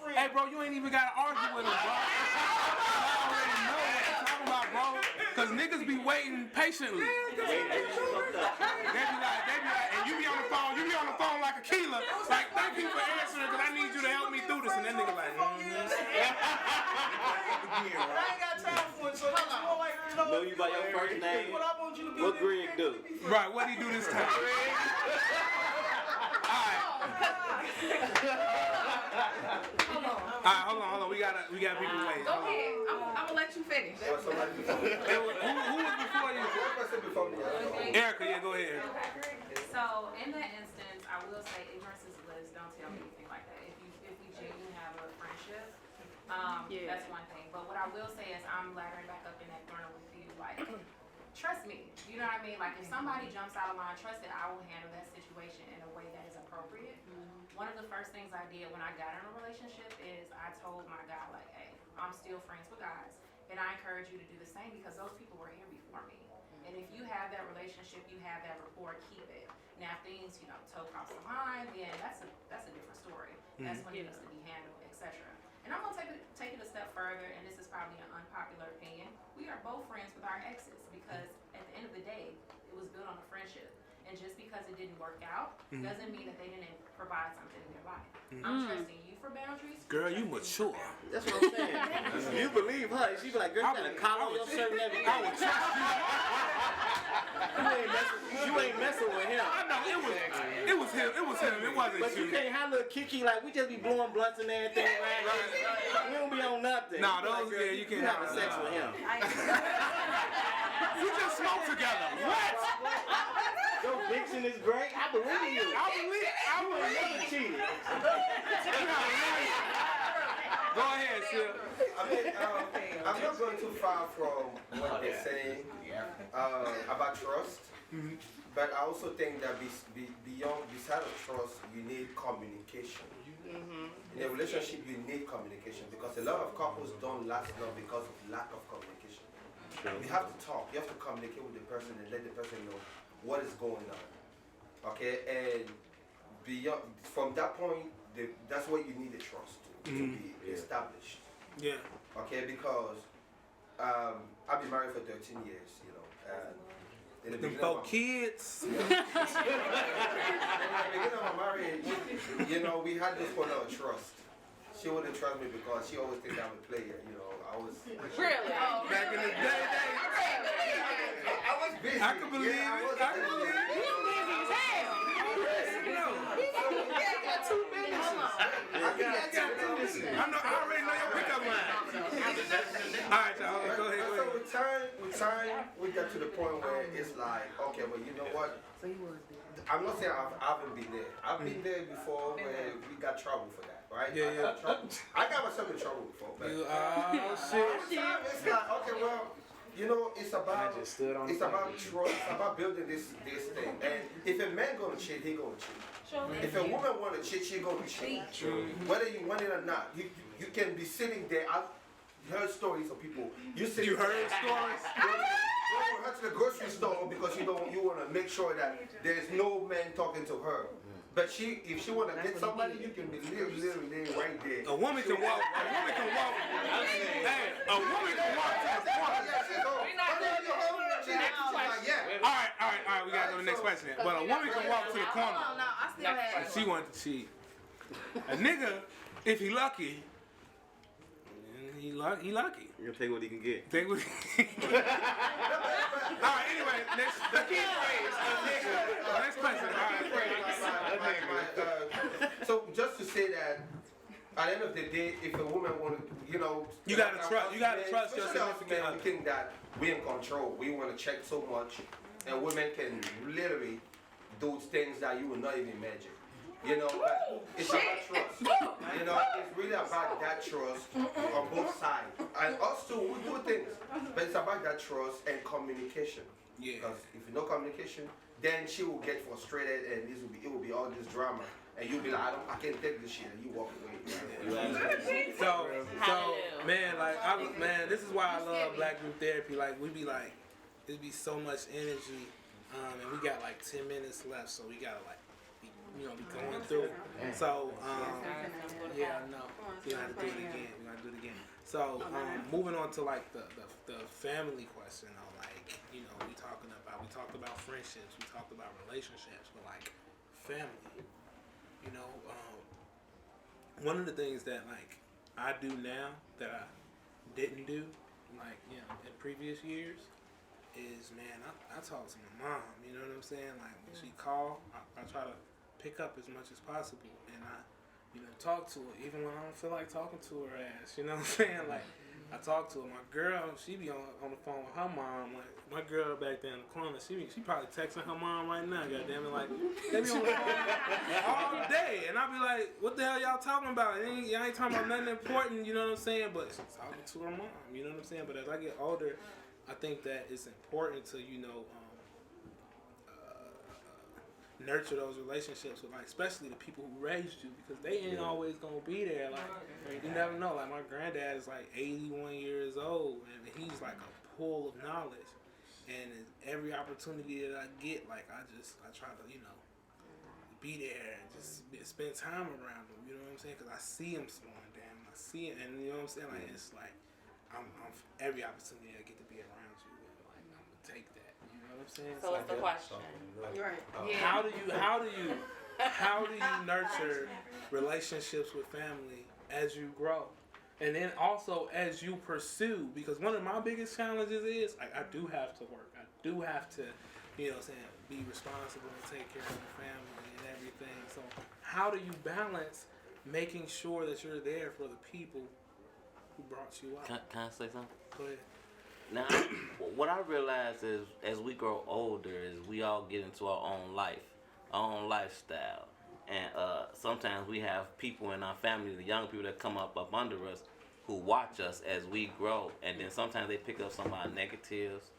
you ain't even gotta argue with us, bro. I already know what you're talking about, bro. Cause niggas be waiting patiently. They be like, and you be on the phone like a killer. Like, thank you for answering, cause I need you to help me through this. And that nigga like,
I ain't got time for it, so it's more like, you know,
Know you by your first name.
what I want you to be.
What Greg do?
Right, what he do this time? Alright, hold on. We got people waiting.
Go ahead. I'm gonna let you finish.
Who was before you? Erica, yeah, go ahead.
So in that instance, I will say ignorance is bliss. Don't tell me anything like that. If we genuinely have a friendship, that's one thing. But what I will say is I'm laddering back up in that corner with you. Like, trust me. You know what I mean? Like, if somebody jumps out of line, trust that I will handle that situation in a way that is appropriate. One of the first things I did when I got in a relationship is I told my guy, like, hey, I'm still friends with guys, and I encourage you to do the same because those people were here before me. And if you have that relationship, you have that rapport, keep it. Now, if things, toe cross the line, then that's a different story. That's when it needs to be handled, etc. And I'm gonna take it a step further, and this is probably an unpopular opinion. We are both friends with our exes because at the end of the day, it was built on a friendship. And just because it didn't work out doesn't mean that they didn't provide something in your life. I'm trusting you for boundaries.
Girl, you mature.
That's what I'm saying. You believe her. She be like, girl, you got a collar on your shirt and everything.
I would trust
You ain't messing with him.
I know, it was him. It wasn't
But you can't have little Kiki like we just be blowing blunts and everything. Right? We don't be on nothing.
Nah,
You
those,
like,
yeah, you can't
you
have
having sex with him.
You just smoke together. What?
Your diction is great. I believe you.
I
ain't never cheated.
Go ahead, Sil.
I mean, I'm not going too far from what they're saying about trust, but I also think that beside of trust, you need communication. In a relationship, you need communication because a lot of couples don't last long because of lack of communication. You have to talk. You have to communicate with the person and let the person know what is going on. Okay, and beyond from that point, that's where you need the trust to be established.
Yeah.
Okay, because I've been married for 13 years, you know, and in the beginning of
kids.
In the beginning of my marriage, you know, we had this one of trust. She wouldn't trust me because she always thinks I'm a player, you know. I was
Really?
Back in the day.
I was busy.
I can believe it. I can believe it.
You busy as hell.
I already know your pickup line. All right, y'all. Go ahead.
So with time, we got to the point where it's like, okay, well, you know what? I'm not saying I haven't been there. I've been there before where we got trouble for that, right?
Yeah.
I got myself in trouble before. But
Shit.
it's like, okay, well, you know, it's about trust. It's about building this thing. And if a man gonna cheat, he gonna cheat. If a woman wanna cheat, she gonna cheat. Whether you want it or not, you can be sitting there. I've heard stories of people. You heard stories? Go to the grocery store because you want to make sure that there's no man talking to her. But if she want to get somebody, you can be literally right there.
A woman can walk. Hey, a woman can walk to the corner. All right. We gotta go to the next question. But a woman can walk to the corner. She wanted to cheat. A nigga, if he lucky, he lucky.
You're gonna take what he can get.
Take what he can get. All right, anyway, next question. All right.
So just to say that, at the end of the day, if a woman want to, you know,
you gotta trust your significant
other. We think that we're in control. We want to check so much, and women can literally do things that you would not even imagine. You know, but it's about trust. You know, it's really about that trust on both sides. And us too, we do things, but it's about that trust and communication.
Yeah.
Because if you know communication, then she will get frustrated, and it will be all this drama, and you'll be like, I can't take this shit, and you walk away.
So, man, this is why I love Black Group Therapy. Like, we be like, it'd be so much energy, and we got like 10 minutes left, so we gotta like, be going through. So, yeah, no, we gotta do it again. So, moving on to like the family question. Like, we talked about friendships, we talked about relationships, but like family. One of the things that like I do now that I didn't do like in previous years is, man, I talk to my mom. You know what I'm saying? Like when she call, I try to pick up as much as possible, and I talk to her even when I don't feel like talking to her ass. You know what I'm saying? Like I talk to her. My girl, she be on the phone with her mom. Like my girl back there in the corner, she probably texting her mom right now. Goddamn it, like they be on the phone all day, and I be like, what the hell y'all talking about? Y'all ain't talking about nothing important. You know what I'm saying? But she's talking to her mom. You know what I'm saying? But as I get older, I think that it's important to nurture those relationships with, like, especially the people who raised you, because they ain't always gonna be there. Like, you never know. Like, my granddad is like 81 years old, and he's like a pool of knowledge. And every opportunity that I get, like, I try to, be there and just spend time around him. You know what I'm saying? Because I see him slowing down. I see him, and you know what I'm saying? Like, it's like I'm every opportunity I get to be around you, like, I'm gonna take that. You know what I'm saying?
So it's the question.
Right.
How do you how do you nurture relationships with family as you grow? And then also as you pursue, because one of my biggest challenges is I do have to work. I do have to, you know what I'm saying, be responsible and take care of the family and everything. So how do you balance making sure that you're there for the people who brought you up?
Can I say something?
Go ahead.
Now, what I realize is as we grow older is we all get into our own life, our own lifestyle. And sometimes we have people in our family, the young people that come up under us, who watch us as we grow. And then sometimes they pick up some of our negatives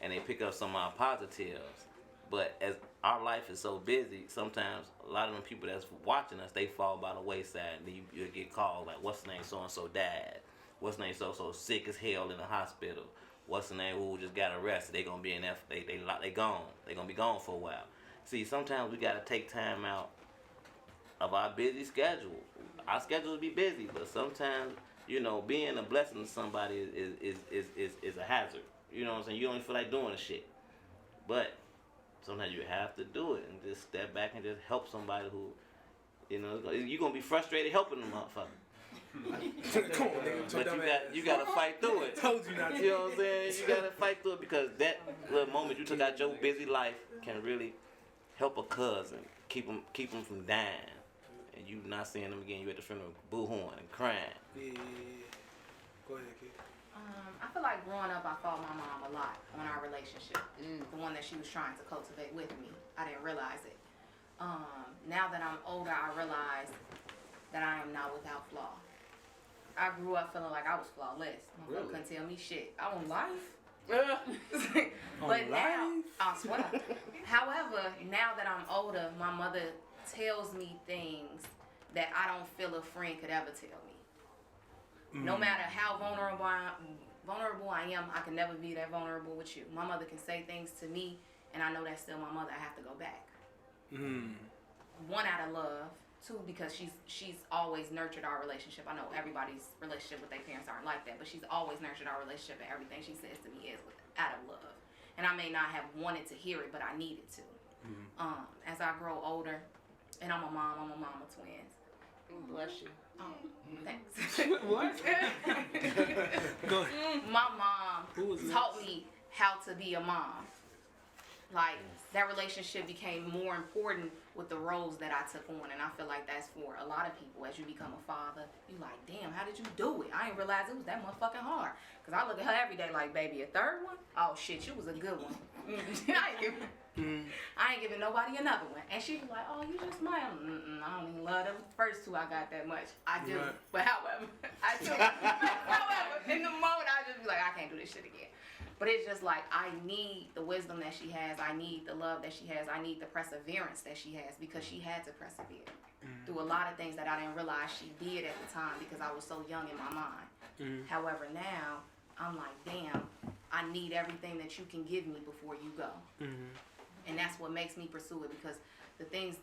and they pick up some of our positives. But as our life is so busy, sometimes a lot of them people that's watching us, they fall by the wayside. And then you get called like, what's the name, so-and-so died. What's the name, so sick as hell in the hospital. What's the name, who just got arrested. They gonna be in they gone. They gonna be gone for a while. See, sometimes we gotta take time out of our busy schedule. Our schedules be busy, but sometimes, you know, being a blessing to somebody is a hazard. You know what I'm saying? You don't even feel like doing the shit. But sometimes you have to do it and just step back and just help somebody who, you know, you're gonna be frustrated helping them motherfucker.
Come on, nigga.
But you gotta fight through it.
Told you not to.
You know what I'm saying? You gotta fight through it because that little moment you took out your busy life can really help a cousin, keep them from dying. And you not seeing them again, you at the funeral boo-hooing and crying.
Yeah. Go ahead, kid.
I feel like growing up, I fought my mom a lot on our relationship. The one that she was trying to cultivate with me. I didn't realize it. Now that I'm older, I realize that I am not without flaw. I grew up feeling like I was flawless. Motherfucker couldn't tell me shit. I want life. But now, I swear. However, now that I'm older, my mother tells me things that I don't feel a friend could ever tell me. No matter how vulnerable I am, I can never be that vulnerable with you. My mother can say things to me, and I know that's still my mother. I have to go back. One, out of love. Two, because she's always nurtured our relationship. I know everybody's relationship with their parents aren't like that, but she's always nurtured our relationship, and everything she says to me is out of love. And I may not have wanted to hear it, but I needed to. As I grow older, and I'm a mom of twins.
Bless you.
Thanks.
What? Go ahead.
My mom taught me how to be a mom. Like, that relationship became more important with the roles that I took on. And I feel like that's for a lot of people. As you become a father, you like, damn, how did you do it? I didn't realize it was that motherfucking hard. Because I look at her every day like, baby, a third one? Oh, shit, you was a good one. I ain't giving nobody another one. And she was like, oh, you just smile. I don't even love them first two I got that much. I do. Right. But however, I do. However, in the moment, I just be like, I can't do this shit again. But it's just like, I need the wisdom that she has. I need the love that she has. I need the perseverance that she has, because she had to persevere through a lot of things that I didn't realize she did at the time because I was so young in my mind. However, now, I'm like, damn, I need everything that you can give me before you go. And that's what makes me pursue it, because the things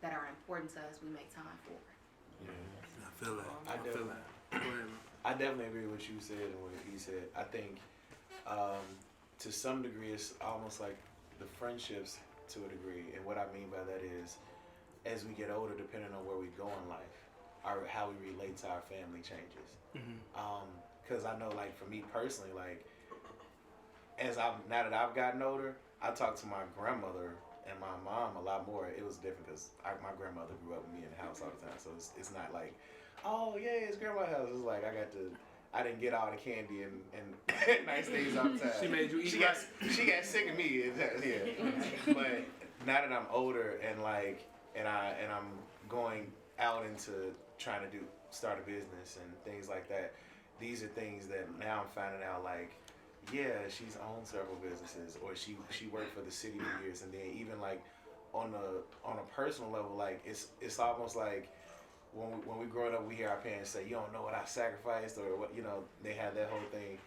that are important to us, we make time for.
I feel that.
I definitely agree with what you said and what he said. I think to some degree it's almost like the friendships to a degree. And what I mean by that is, as we get older, depending on where we go in life, how we relate to our family changes. Because I know, like, for me personally, like, now that I've gotten older, I talk to my grandmother and my mom a lot more. It was different because my grandmother grew up with me in the house all the time, so it's not like, oh yeah, it's grandma's house. It's like I didn't get all the candy and nice things all the time.
She made you eat.
She got sick of me. Yeah. But now that I'm older and I'm going out into trying to start a business and things like that, these are things that now I'm finding out, like, yeah, she's owned several businesses, or she worked for the city for years, and then even like on a personal level, like it's almost like when we growing up, we hear our parents say, "You don't know what I sacrificed," or what, you know, they had that whole thing.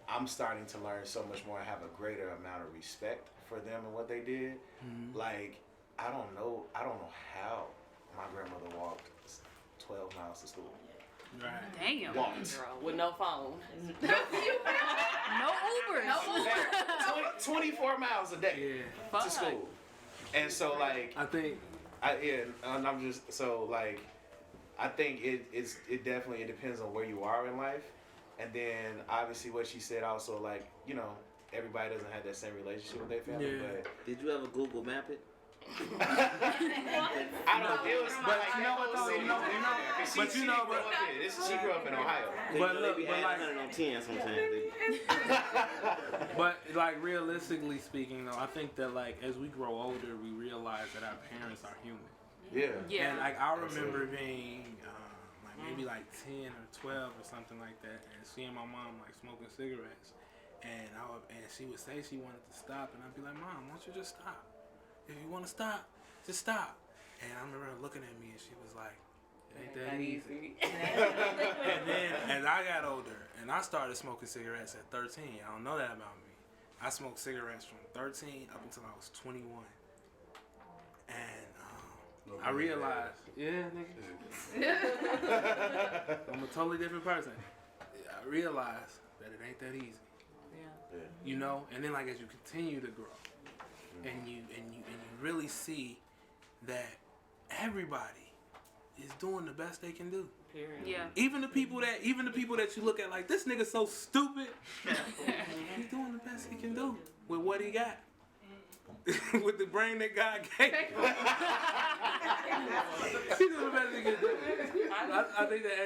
I'm starting to learn so much more. I have a greater amount of respect for them and what they did. Like, I don't know how my grandmother walked 12 miles to school.
Right. Damn.
Walked.
With no phone.
No Uber.
No Uber. 24 miles a day to school. And so, like,
I think
And I'm just so like, I think it definitely depends on where you are in life, and then obviously what she said also, like, you know, everybody doesn't have that same relationship with their family.
Yeah.
But
Did you ever Google map it?
I don't. It was
But
like
you know what though? But you know,
she grew up in Ohio.
But look,
they be
but
adding
like,
100 on 10 sometimes.
but like realistically speaking, though, I think that like as we grow older, we realize that our parents are human.
Yeah.
Yeah.
And like I remember being like maybe like 10 or 12 or something like that, and seeing my mom like smoking cigarettes, and she would say she wanted to stop, and I'd be like, Mom, why don't you just stop? If you want to stop, just stop. And I remember her looking at me, and she was like, it ain't that easy. And then as I got older, and I started smoking cigarettes at 13. I don't know that about me. I smoked cigarettes from 13 up until I was 21. And I realized, nigga. I'm a totally different person. I realized that it ain't that easy.
Yeah.
You know? And then like as you continue to grow, and you really see that everybody is doing the best they can do.
Period.
Yeah.
Even the people that you look at like, this nigga so stupid, he's doing the best he can do with what he got. With the brain that God gave him. He's doing the best he can do. I think that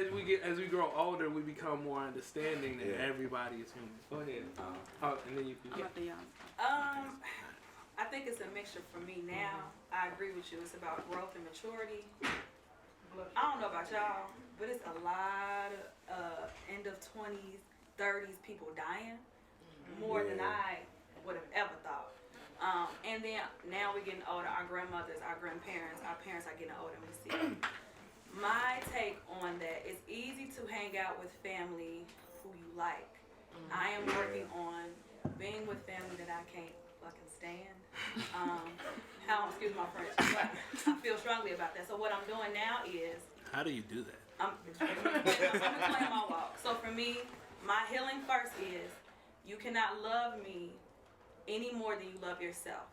as we grow older, we become more understanding that everybody is human. Go ahead. And then you can
I think it's a mixture for me now. I agree with you. It's about growth and maturity. I don't know about y'all, but it's a lot of end of 20s, 30s people dying more than I would have ever thought. And then now we're getting older. Our grandmothers, our grandparents, our parents are getting older, and we see it. My take on that is easy to hang out with family who you like. I am working on being with family that I can't fucking stand. Excuse my French, but I feel strongly about that. So what I'm doing now is,
How do you do that?
I'm reclaiming my walk. So for me, my healing first is, you cannot love me any more than you love yourself.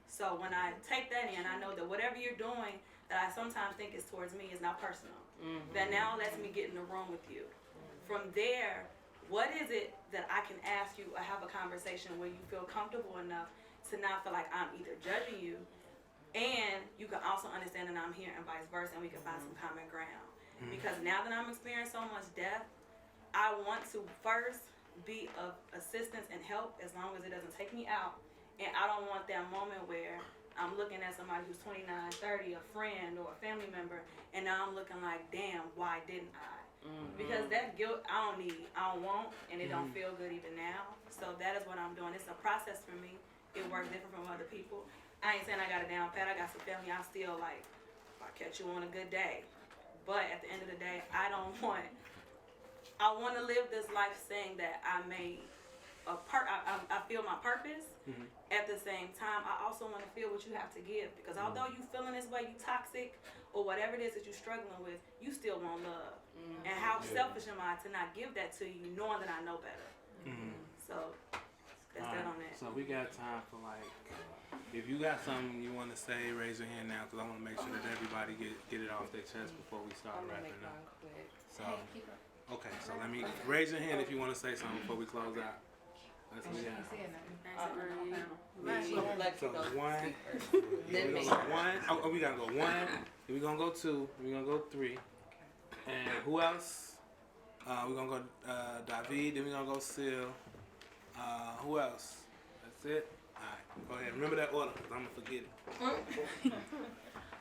So when I take that in, I know that whatever you're doing that I sometimes think is towards me is not personal. That now lets me get in the room with you. From there, what is it that I can ask you or have a conversation where you feel comfortable enough to not feel like I'm either judging you, and you can also understand that I'm here and vice versa, and we can find some common ground. Because now that I'm experiencing so much death, I want to first be of assistance and help as long as it doesn't take me out. And I don't want that moment where I'm looking at somebody who's 29, 30, a friend or a family member, and now I'm looking like, damn, why didn't I? Because that guilt I don't need, I don't want, and it don't feel good even now. So that is what I'm doing. It's a process for me. It works different from other people. I ain't saying I got it down pat. I got some family I still like, if I catch you on a good day. But at the end of the day, I want to live this life saying that I feel my purpose. At the same time, I also want to feel what you have to give. Because although you feeling this way, you toxic, or whatever it is that you're struggling with, you still want love. And how selfish am I to not give that to you, knowing that I know better? So that's that on that.
So we got time for like, if you got something you want to say, raise your hand now, because I want to make sure that everybody get it off their chest before we start wrapping up. So, okay, so let me raise your hand if you want to say something before we close out. Let's see. So one.
Then me.
One. Oh, we gotta go one. Then we gonna go two. We gonna go three. And who else? We gonna go David. Then we gonna go Sil. Who else? That's it. All right. Go ahead. Remember that order, cause I'm gonna forget it.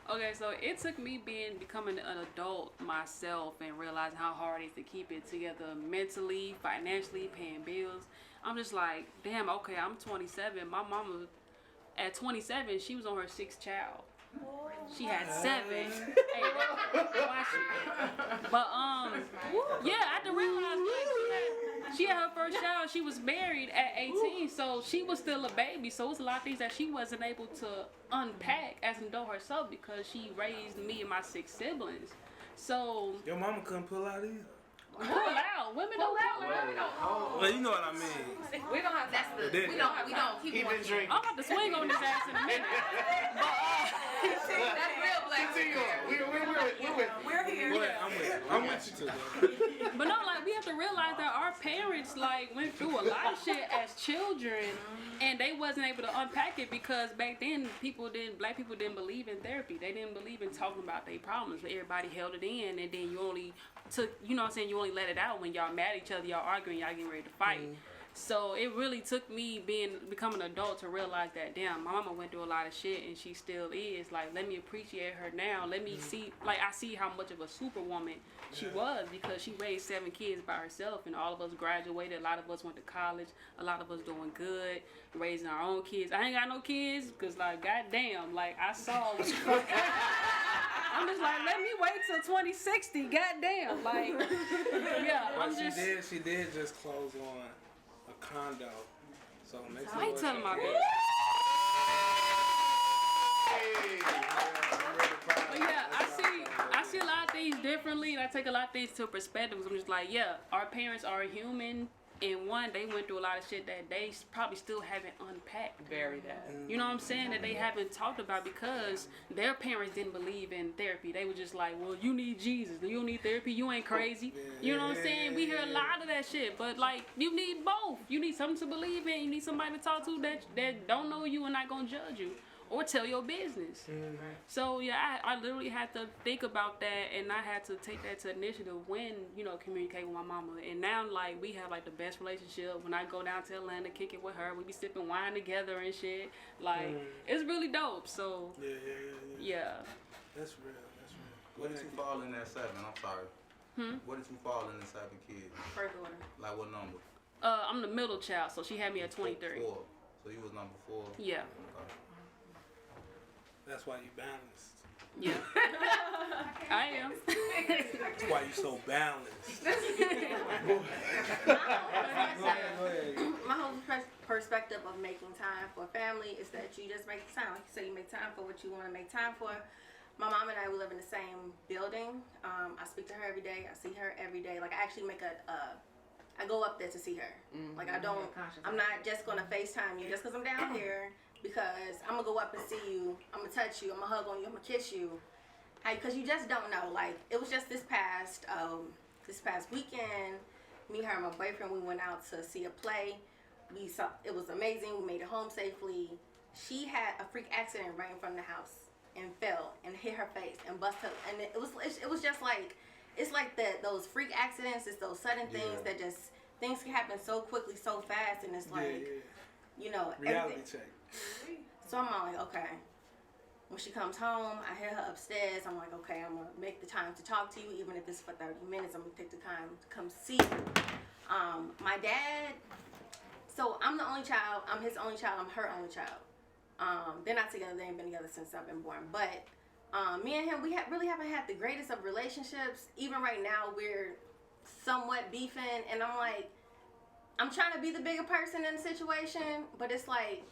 Okay, so it took me becoming an adult myself and realizing how hard it is to keep it together mentally, financially, paying bills. I'm just like, damn, okay, I'm 27. My mama, at 27, she was on her 6th child. She had 7. Hey, watch it. But, yeah, I had to realize, like, she had her first child. She was married at 18, so she was still a baby. So it was a lot of things that she wasn't able to unpack as an adult herself because she raised me and my 6 siblings. So
your mama couldn't pull out either.
Pull out. Women don't pull out.
Well, you know what I mean.
We don't have that's the we don't keep on drinking.
I'm about to swing on this ass in a minute.
That's real
We're here.
Go ahead, I'm with you too.
But no, like we have to realize that our parents like went through a lot of shit as children, and they wasn't able to unpack it because back then black people didn't believe in therapy. They didn't believe in talking about their problems. Everybody held it in, and then you only took, you know what I'm saying, you only let it out when y'all mad at each other, y'all arguing, y'all getting ready to fight. So it really took me becoming an adult to realize that, damn, my mama went through a lot of shit and she still is. Like, let me appreciate her now. Let me see, like, I see how much of a superwoman she was because she raised 7 kids by herself, and all of us graduated. A lot of us went to college. A lot of us doing good, raising our own kids. I ain't got no kids because, like, goddamn, like, I saw what the fuck. I'm just like, let me wait till 2060. Goddamn, like, yeah.
Well,
I'm just.
she did just close on a condo, so next
I ain't telling my bitch. But yeah, I see a lot of things differently, and I take a lot of things to perspective. I'm just like, yeah, our parents are human, and one, they went through a lot of shit that they probably still haven't unpacked.
Bury that.
You know what I'm saying? That they haven't talked about because their parents didn't believe in therapy. They were just like, well, you need Jesus. You don't need therapy. You ain't crazy. You know what I'm saying? We hear a lot of that shit. But, like, you need both. You need something to believe in. You need somebody to talk to that don't know you and not going to judge you or tell your business. So, yeah, I literally had to think about that, and I had to take that to initiative when, you know, communicate with my mama. And now, like, we have, like, the best relationship. When I go down to Atlanta, kick it with her, we be sipping wine together and shit. Like, it's really dope. So, yeah.
That's real.
What did you fall in that 7? I'm sorry. What did you fall in the 7 kids?
First order.
Like what number?
I'm the middle child, so she had me at 23.
4. So you was number 4?
Yeah.
Okay.
That's why you balanced.
Yeah. I am.
That's why you so balanced.
My whole perspective of making time for family is that you just make time. Like you say, you make time for what you want to make time for. My mom and I, we live in the same building. I speak to her every day. I see her every day. Like, I actually make I go up there to see her. Like, I'm not just going to FaceTime you just because I'm down here, because I'm going to go up and see you. I'm going to touch you. I'm going to hug on you. I'm going to kiss you. Because you just don't know. Like, it was just this past weekend, me, her, and my boyfriend, we went out to see a play. It was amazing. We made it home safely. She had a freak accident right in front of the house and fell and hit her face and bust her. And it was just like, it's like those freak accidents. It's those sudden things that just, things can happen so quickly, so fast, and it's like, you know,
reality check.
So I'm all like, okay. When she comes home, I hear her upstairs. I'm like, okay, I'm gonna make the time to talk to you, even if it's for 30 minutes. I'm gonna take the time to come see you. My dad. So I'm the only child. I'm his only child. I'm her only child. They're not together. They ain't been together since I've been born. But me and him, we really haven't had the greatest of relationships. Even right now, we're somewhat beefing, and I'm like, I'm trying to be the bigger person in the situation, but it's like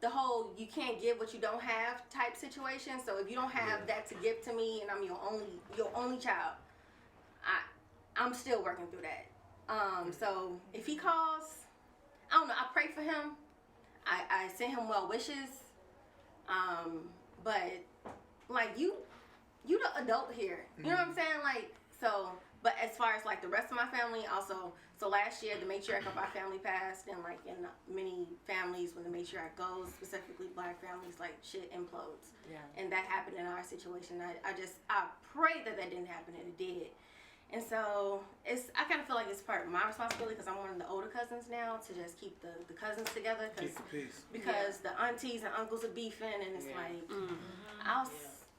the whole you can't give what you don't have type situation. So if you don't have that to give to me, and I'm your only child, I'm still working through that. So if he calls, I don't know. I pray for him. I send him well wishes. But like you the adult here. You know what I'm saying? Like, so, but as far as like the rest of my family also, so last year the matriarch of our family passed, and like in many families when the matriarch goes, specifically black families, like shit implodes. Yeah. And that happened in our situation. I pray that didn't happen, and it did. And so I kind of feel like it's part of my responsibility because I'm one of the older cousins now to just keep the cousins together.
Keep the peace.
Because the aunties and uncles are beefing, and it's like,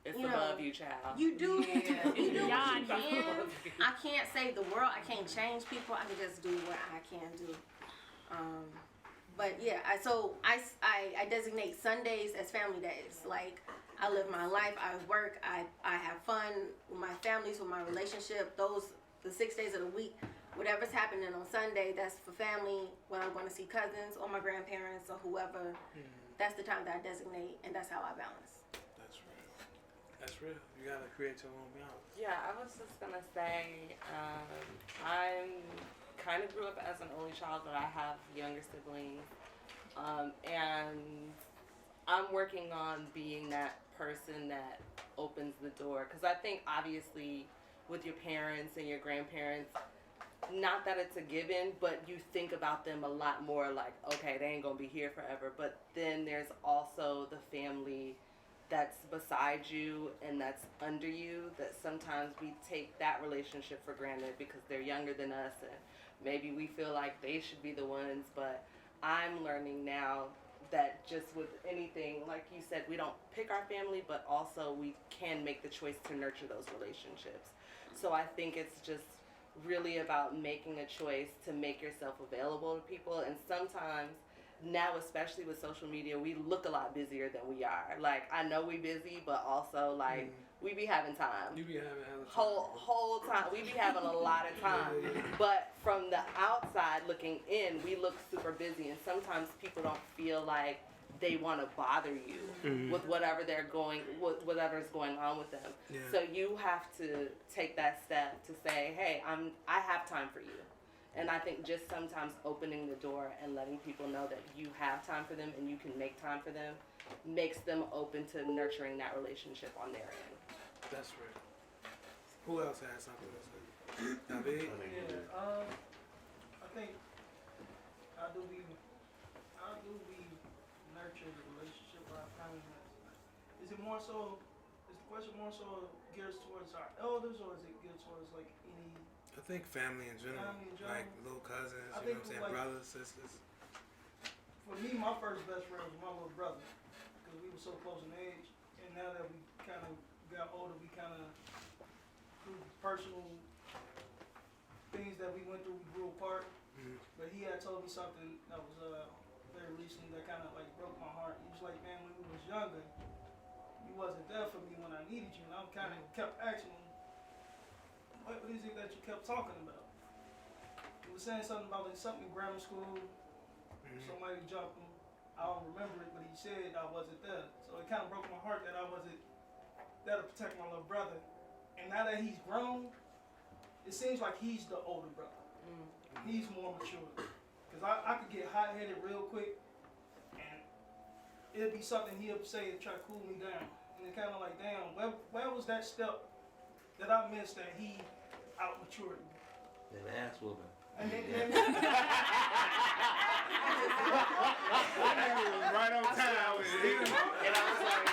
It's above you, child.
You do, you do what you
Beyond
can.
you.
I can't save the world. I can't change people. I can just do what I can do. But yeah, I designate Sundays as family days. Like, I live my life, I work, I have fun with my families, with my relationship. The 6 days of the week, whatever's happening on Sunday, that's for family. When I'm going to see cousins or my grandparents or whoever, that's the time that I designate, and that's how I balance.
That's real. You gotta create your own balance.
Yeah, I was just gonna say, I kind of grew up as an only child, but I have younger siblings, and I'm working on being that person that opens the door. Because I think obviously with your parents and your grandparents, not that it's a given, but you think about them a lot more like, okay, they ain't gonna be here forever. But then there's also the family that's beside you and that's under you, that sometimes we take that relationship for granted because they're younger than us and maybe we feel like they should be the ones. But I'm learning now that just with anything, like you said, we don't pick our family, but also we can make the choice to nurture those relationships. So I think it's just really about making a choice to make yourself available to people. And sometimes now, especially with social media, we look a lot busier than we are. Like, I know we busy, but also like we be having time.
You be having hella time.
Whole time. We be having a lot of time. But from the outside looking in, we look super busy, and sometimes people don't feel like they want to bother you with whatever's going on with them.
Yeah.
So you have to take that step to say, hey, I have time for you. And I think just sometimes opening the door and letting people know that you have time for them and you can make time for them makes them open to nurturing that relationship on their end.
That's right. Who else has something to say? David?
Yeah, I think I do be nurturing the relationship with our family members. Is it more so? Is the question more so geared towards our elders, or is it geared towards like any?
I think family in general, like little cousins, you know what I'm saying,
like,
brothers, sisters.
For me, my first best friend was my little brother, because we were so close in age. And now that we kind of got older, we kind of, through personal things that we went through, we grew apart. But he had told me something that was very recently that kind of like broke my heart. He was like, man, when we was younger, you wasn't there for me when I needed you. And I kind of kept asking him, what is it that you kept talking about? He was saying something about like, something in grammar school. Somebody jumped him. I don't remember it, but he said I wasn't there. So it kind of broke my heart that I wasn't there to protect my little brother. And now that he's grown, it seems like he's the older brother. He's more mature. Because I could get hot-headed real quick, and it'd be something he'll say to try to cool me down. And it's kind of like, damn, where was that step that I missed that he out-matured me?
That ass whooping.
And then,
right on time with it.
And I was like,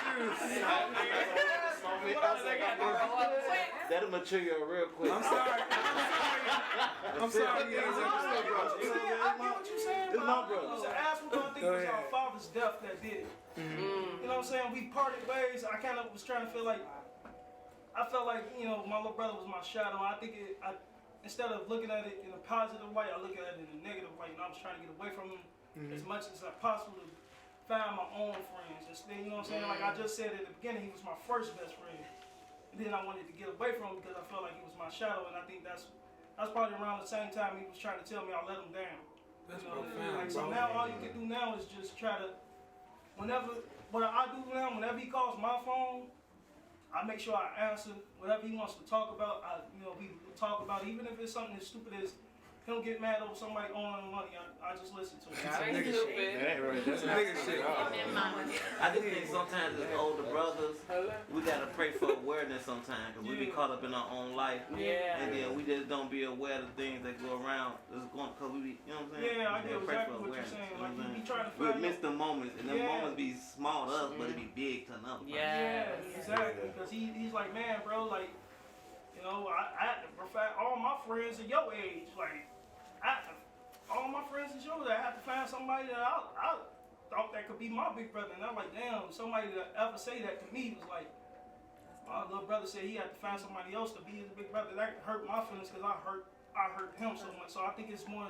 that'll mature you real quick.
I'm sorry. I'm sorry.
I get what you're saying,
It's
but
my brother.
it's an ass whooping. I think it was our father's death that did it. You know what I'm saying? We parted ways. I kind of was trying to feel like, I felt like, you know, my little brother was my shadow. I think instead of looking at it in a positive light, I look at it in a negative light, and I was trying to get away from him as much as possible to find my own friends. You know what I'm saying? Like I just said at the beginning, he was my first best friend. And then I wanted to get away from him because I felt like he was my shadow, and I think that's probably around the same time he was trying to tell me I let him down.
That's
profound.
profound.
So now all you can do now is just try to, what I do now, whenever he calls my phone, I make sure I answer whatever he wants to talk about. We talk about it, even if it's something as stupid as him get mad over somebody owing money. I just listen to him.
That's some nigga shit. That ain't right. That's some nigga shit. I just think sometimes as older brothers, we gotta pray for awareness sometimes, because we be caught up in our own life.
Yeah.
And then we just don't be aware of the things that go around. Because we be, you know what I'm saying?
Yeah, I get
We pray
exactly
for
what you're
awareness,
saying.
you know
Like,
what I'm
you be
saying?
trying to
We
find
miss the moments, and them moments be small to us, but it be big to another person.
Yes.
Yeah, exactly. Because he's like, man, bro, like, you know, all my friends are your age. Like, all my friends are yours. I have to find somebody that I thought that could be my big brother. And I'm like, damn, somebody that ever say that to me was like, my little brother said he had to find somebody else to be his big brother. That hurt my feelings because I hurt him so much. So I think it's more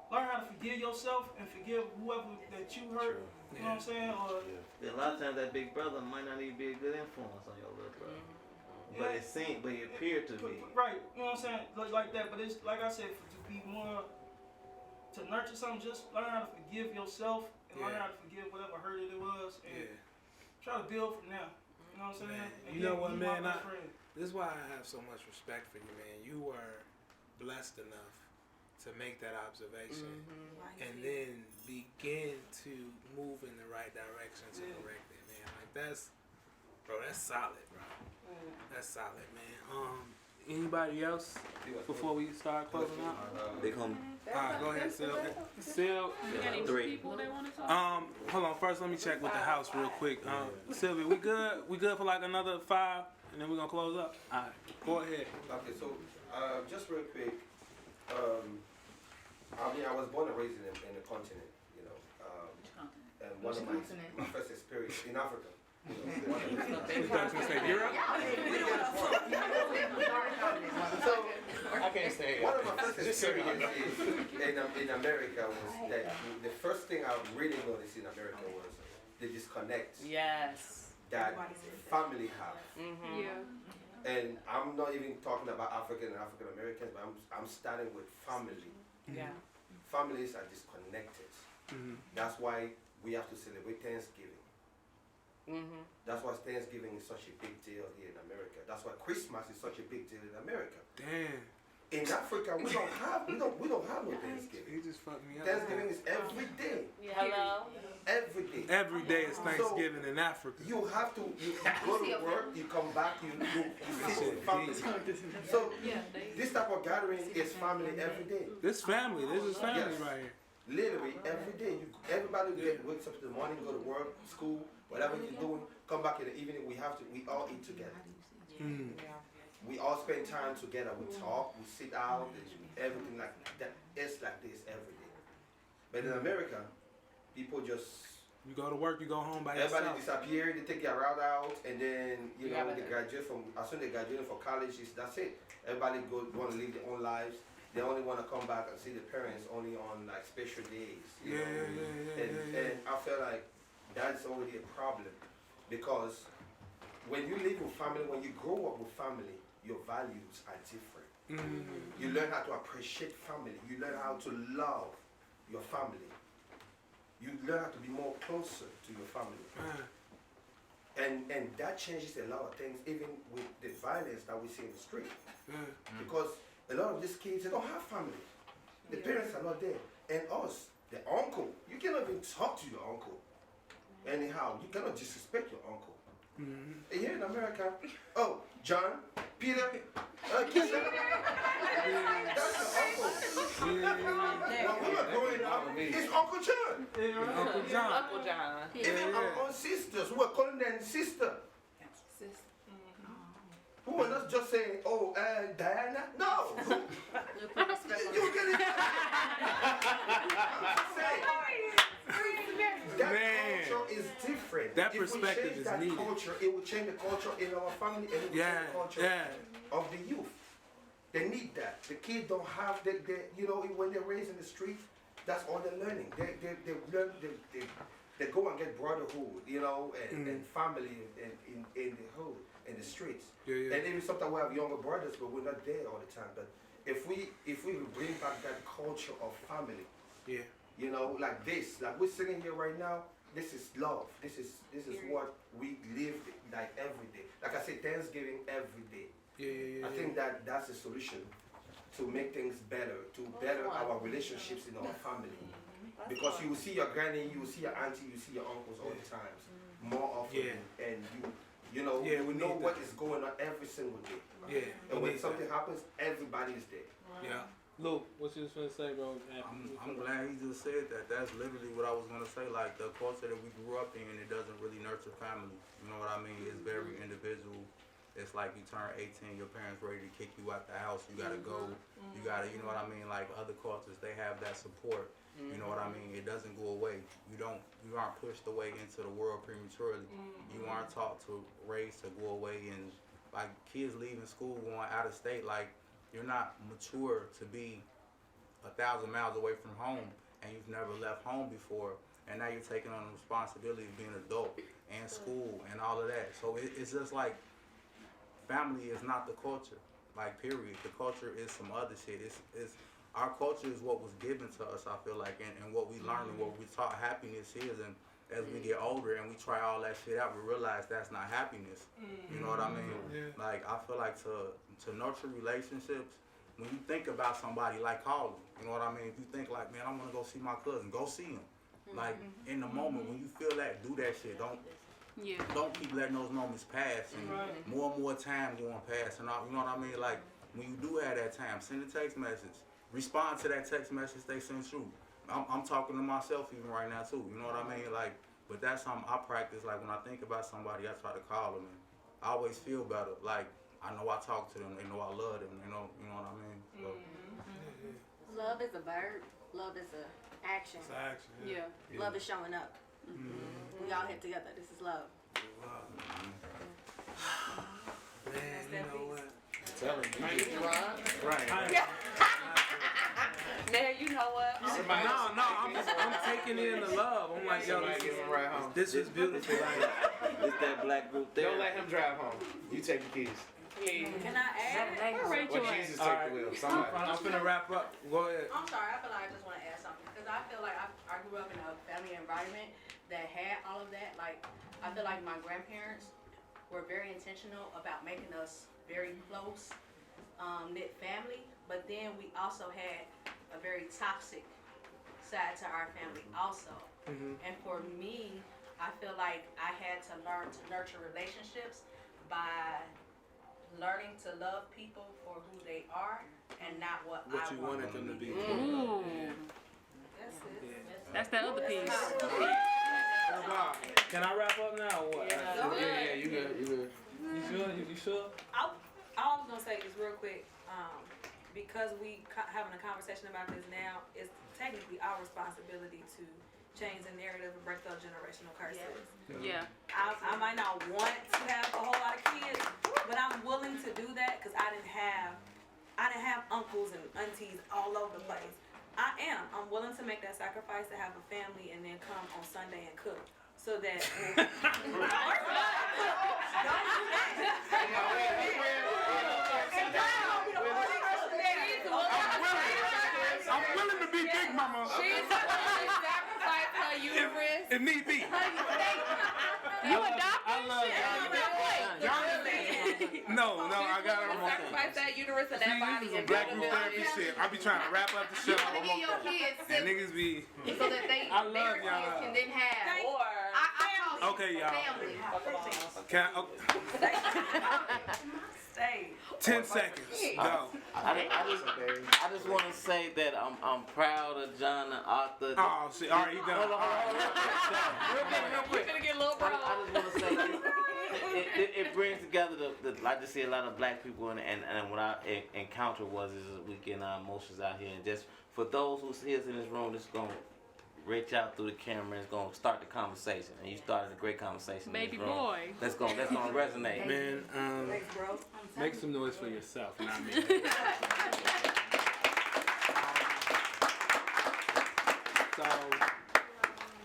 learn how to forgive yourself and forgive whoever that you hurt. You know what I'm saying? Or
A lot of times that big brother might not even be a good influence on your little brother. But it seemed, but it appeared to be.
Right, you know what I'm saying? Like that, but it's like I said, to be more, to nurture something, just learn how to forgive yourself and learn how to forgive whatever hurt it was and try to build from there. You know what I'm saying?
Man,
And
you know what, man?
This
is why I have so much respect for you, man. You were blessed enough to make that observation and then begin to move in the right direction to correct it, man. Like that's solid, bro. That's solid, man. Anybody else before we start closing out?
Big homie.
Alright, go ahead, Sil. Sil.
You got any
Three.
people that want to talk?
Hold on. First, let me check with the house real quick. Sylvia, we good? We good for like another 5, and then we're gonna close up. All right, go ahead.
Okay, so just real quick, I mean, I was born and raised in the continent, you know, and one of my first experience in Africa. You know,
You thought you say Europe?
So,
I can't say
one of my first experiences in America was that the first thing I really noticed in America was the disconnect
Yes.
that family have.
Mm-hmm.
Yeah.
And I'm not even talking about African and African Americans, but I'm starting with family.
Yeah.
Families are disconnected. That's why we have to celebrate Thanksgiving. That's why Thanksgiving is such a big deal here in America. That's why Christmas is such a big deal in America.
Damn.
In Africa, we don't have no Thanksgiving.
You just fucked me up.
Thanksgiving is every day.
Hello.
Every day.
Every day is Thanksgiving in Africa.
You have to you go to work, you come back, you sit with family. So this type of gathering is family every day.
This family. This is family
Yes.
right here.
Literally every day. Everybody wakes up in the morning, go to work, school, whatever you're doing, come back in the evening. We all eat together. We all spend time together. We talk, we sit out, everything like that. It's like this every day. But in America, people just
You go to work, you go home by
everybody
yourself.
disappear. They take their route out, and then they graduate from as soon as they graduate from college. That's it. Everybody want to live their own lives. They only want to come back and see their parents only on like special days. You know? And I feel like that's already a problem because when you live with family, when you grow up with family, your values are different. You learn how to appreciate family. You learn how to love your family. You learn how to be more closer to your family. And that changes a lot of things, even with the violence that we see in the street. Because a lot of these kids, they don't have family. The parents are not there. And us, the uncle, you cannot even talk to your uncle. Anyhow, you cannot disrespect your uncle. Here in America, oh, John, Peter, Keisha, that's your uncle. When we were growing up, it's Uncle John.
Uncle John.
Uncle John.
Even our own sisters, we were calling them sister. Who were not just saying, oh, Diana? No. You get it? That culture is different.
That perspective is needed.
Culture, it will change the culture in our family and it will change the culture of the youth. They need that. The kids don't have that. You know, when they're raised in the street, that's all they're learning. They learn. They go and get brotherhood, you know, and family in the hood, in the streets. And even sometimes we have younger brothers, but we're not there all the time. But if we bring back that culture of family, you know, like this, like we're sitting here right now, this is love. This is what we live like every day. Like I say, Thanksgiving every day. I think that's a solution to make things better, to better our relationships in our family. Because you will see your granny, you will see your auntie, you see your uncles all the time, more often, and you know what is going on every single day. And when something happens, everybody is there.
Luke, what you was gonna say, bro?
I'm glad he just said that. That's literally what I was gonna say. Like the culture that we grew up in, it doesn't really nurture family. You know what I mean? It's very individual. It's like you turn 18, your parents ready to kick you out the house. You gotta go. You gotta, you know what I mean? Like other cultures, they have that support. You know what I mean? It doesn't go away. You aren't pushed away into the world prematurely. You aren't taught to raised to go away, and like kids leaving school going out of state, like you're not mature to be 1,000 miles away from home, and you've never left home before, and now you're taking on the responsibility of being an adult and school and all of that. So it's just like family is not the culture, like period. The culture is some other shit. It's our culture is what was given to us, I feel like, and what we learned and what we taught happiness is. And as we get older and we try all that shit out, we realize that's not happiness. You know what I mean? Like I feel like to nurture relationships, when you think about somebody like Carly, you know what I mean? If you think like, man, I want to go see my cousin, go see him. Like in the moment when you feel that, do that shit. Don't
Yeah.
Don't keep letting those moments pass and more and more time going past and all, you know what I mean? Like when you do have that time, send a text message. Respond to that text message they sent you. I'm talking to myself even right now too, you know what I mean? Like, but that's something I practice. Like when I think about somebody, I try to call them and I always feel better. Like I know I talk to them, they know I love them, you know what I mean? So,
Love is a verb. Love is a action.
It's action.
Yeah.
Love is showing up. We all here together. This is love.
Man, you know what?
I'm telling you.
Right.
Man, you know what?
No, I'm taking in the love. I'm like, yo, this is beautiful. Like,
It's that black group there.
Don't let him drive home. You take the keys.
Can I add?
Or Jesus take the wheel. Somebody.
I'm finna wrap up. Go ahead.
I'm sorry, I feel like I just want to add something because I feel like I grew up in a family environment that had all of that. Like, I feel like my grandparents were very intentional about making us very close, knit family, but then we also had a very toxic side to our family also. And for me, I feel like I had to learn to nurture relationships by learning to love people for who they are and not what I
you
want
wanted them to be.
Ooh.
That's it.
That's the other piece.
Can I wrap up now or what?
Yeah, you good.
You sure? You sure?
I was gonna say this real quick. Because we having a conversation about this now, it's technically our responsibility to change the narrative and break those generational curses.
Yeah.
I might not want to have a whole lot of kids, but I'm willing to do that because I didn't have uncles and aunties all over the place. I'm willing to make that sacrifice to have a family and then come on Sunday and cook. So that
I'm willing to be Big Mama.
She's sacrificed her uterus.
If need be.
You adopted?
I love No, I got it.
Sacrifice that uterus and that body.
This is a black group therapy shit. I be trying to wrap up the show.
You want to get your kids
And niggas be.
so that they
I love
their kids
y'all.
can then have. Or
Okay, y'all.
family.
Can I,
stay.
10 seconds. Go.
I just want to say that I'm proud of John and Arthur.
Oh shit! All right, he done.
Real quick. We're gonna get a little bro.
I just want to say it brings together I just see a lot of black people and what I encounter was is we getting our emotions out here and just for those who see us in this room, just gonna reach out through the camera and it's gonna start the conversation. And you started a great conversation.
Baby
in this room.
boy.
That's gonna resonate.
Man, make some noise for yourself, not me. So,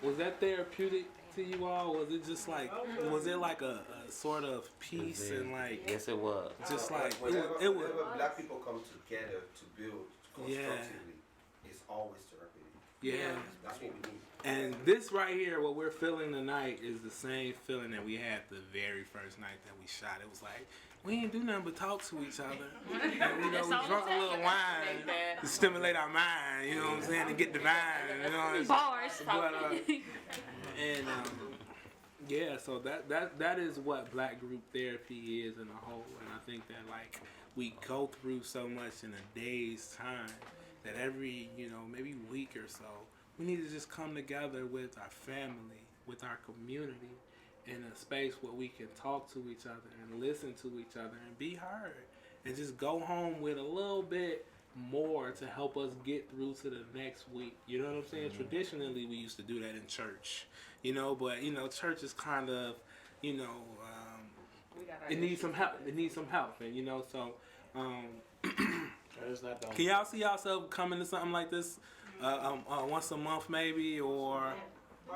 was that therapeutic to you all? Was it just like, was it like a sort of peace and like?
Yes, it was.
Just like
whenever
it was.
black people come together to build constructively, it's always therapeutic.
Yeah.
That's what we need.
And this right here, what we're feeling tonight, is the same feeling that we had the very first night that we shot. It was like, we ain't do nothing but talk to each other. And we drunk a little wine to stimulate our mind, you know what I'm saying, to get the vibe, you know.
Bars.
Yeah, so that is what black group therapy is in a whole. And I think that like we go through so much in a day's time that every, maybe week or so, we need to just come together with our family, with our community, in a space where we can talk to each other and listen to each other and be heard. And just go home with a little bit more to help us get through to the next week. You know what I'm saying? Mm-hmm. Traditionally, we used to do that in church, but, church is kind of, it needs some help. It needs some help. And, so... Can y'all see yourself coming to something like this once a month maybe, or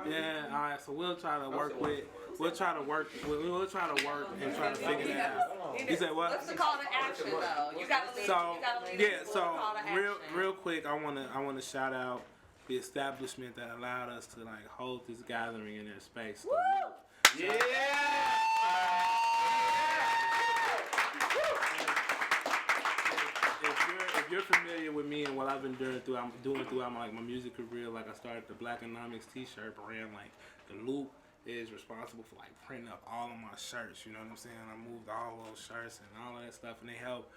yeah? All right, so we'll try to work and try to figure that out. You said what?
What's the call to action though? You gotta lead.
So real quick, I wanna shout out the establishment that allowed us to like hold this gathering in their space.
Woo! Yeah.
If you're familiar with me and what I've been doing throughout my music career, like I started the Blackonomics T-shirt brand, like the Loop is responsible for like printing up all of my shirts. You know what I'm saying? I moved all those shirts and all of that stuff, and they help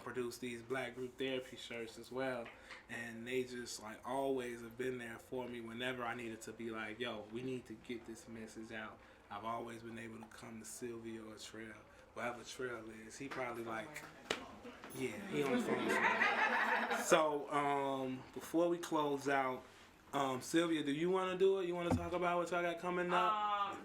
produce these Black Group Therapy shirts as well. And they just like always have been there for me whenever I needed to be like, yo, we need to get this message out. I've always been able to come to Sylvia or Trail, wherever Trail is. He probably like, yeah, he on the phone. So before we close out, Sylvia, do you want to do it? You want to talk about what y'all got coming up?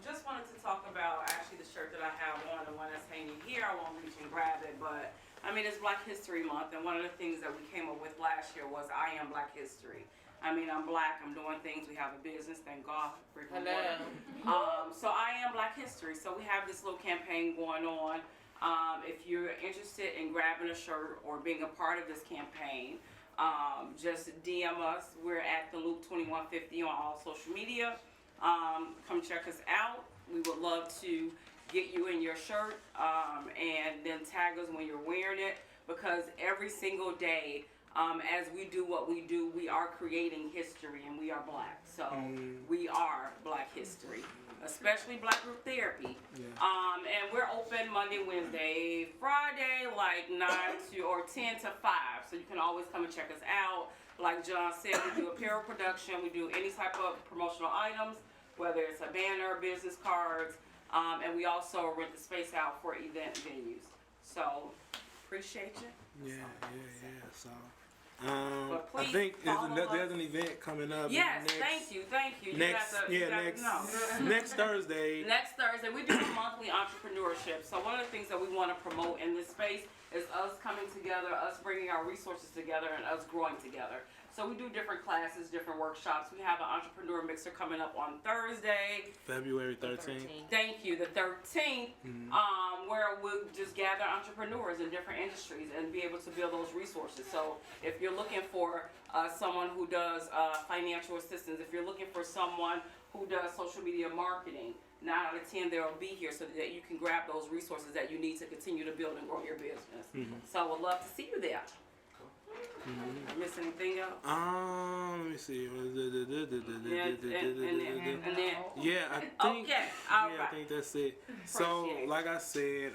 Just wanted to talk about actually the shirt that I have on, the one that's hanging here. I won't reach and grab it, but I mean, it's Black History Month, and one of the things that we came up with last year was I Am Black History. I mean, I'm Black, I'm doing things, we have a business, thank God. So I Am Black History. So we have this little campaign going on. If you're interested in grabbing a shirt or being a part of this campaign, just DM us. We're at the Loop 2150 on all social media. Come check us out. We would love to get you in your shirt and then tag us when you're wearing it, because every single day as we do what we do, we are creating history, and we are Black. So we are Black history, especially Black Group Therapy. And we're open Monday, Wednesday, Friday, like 9 to or 10 to 5. So you can always come and check us out. Like John said, we do apparel production. We do any type of promotional items, whether it's a banner, business cards, and we also rent the space out for event venues. So appreciate you.
So I think there's an event coming up.
Yes, thank you.
Next Thursday.
Next Thursday, we do a monthly entrepreneurship. So one of the things that we want to promote in this space is us coming together, us bringing our resources together, and us growing together. So we do different classes, different workshops. We have an entrepreneur mixer coming up on Thursday,
February 13th.
Thank you, the 13th, where we'll just gather entrepreneurs in different industries and be able to build those resources. So if you're looking for someone who does financial assistance, if you're looking for someone who does social media marketing, 9 out of 10 they'll be here so that you can grab those resources that you need to continue to build and grow your business. So I would love to see you there. Miss anything else?
Let me see. I think that's it. So, like I said,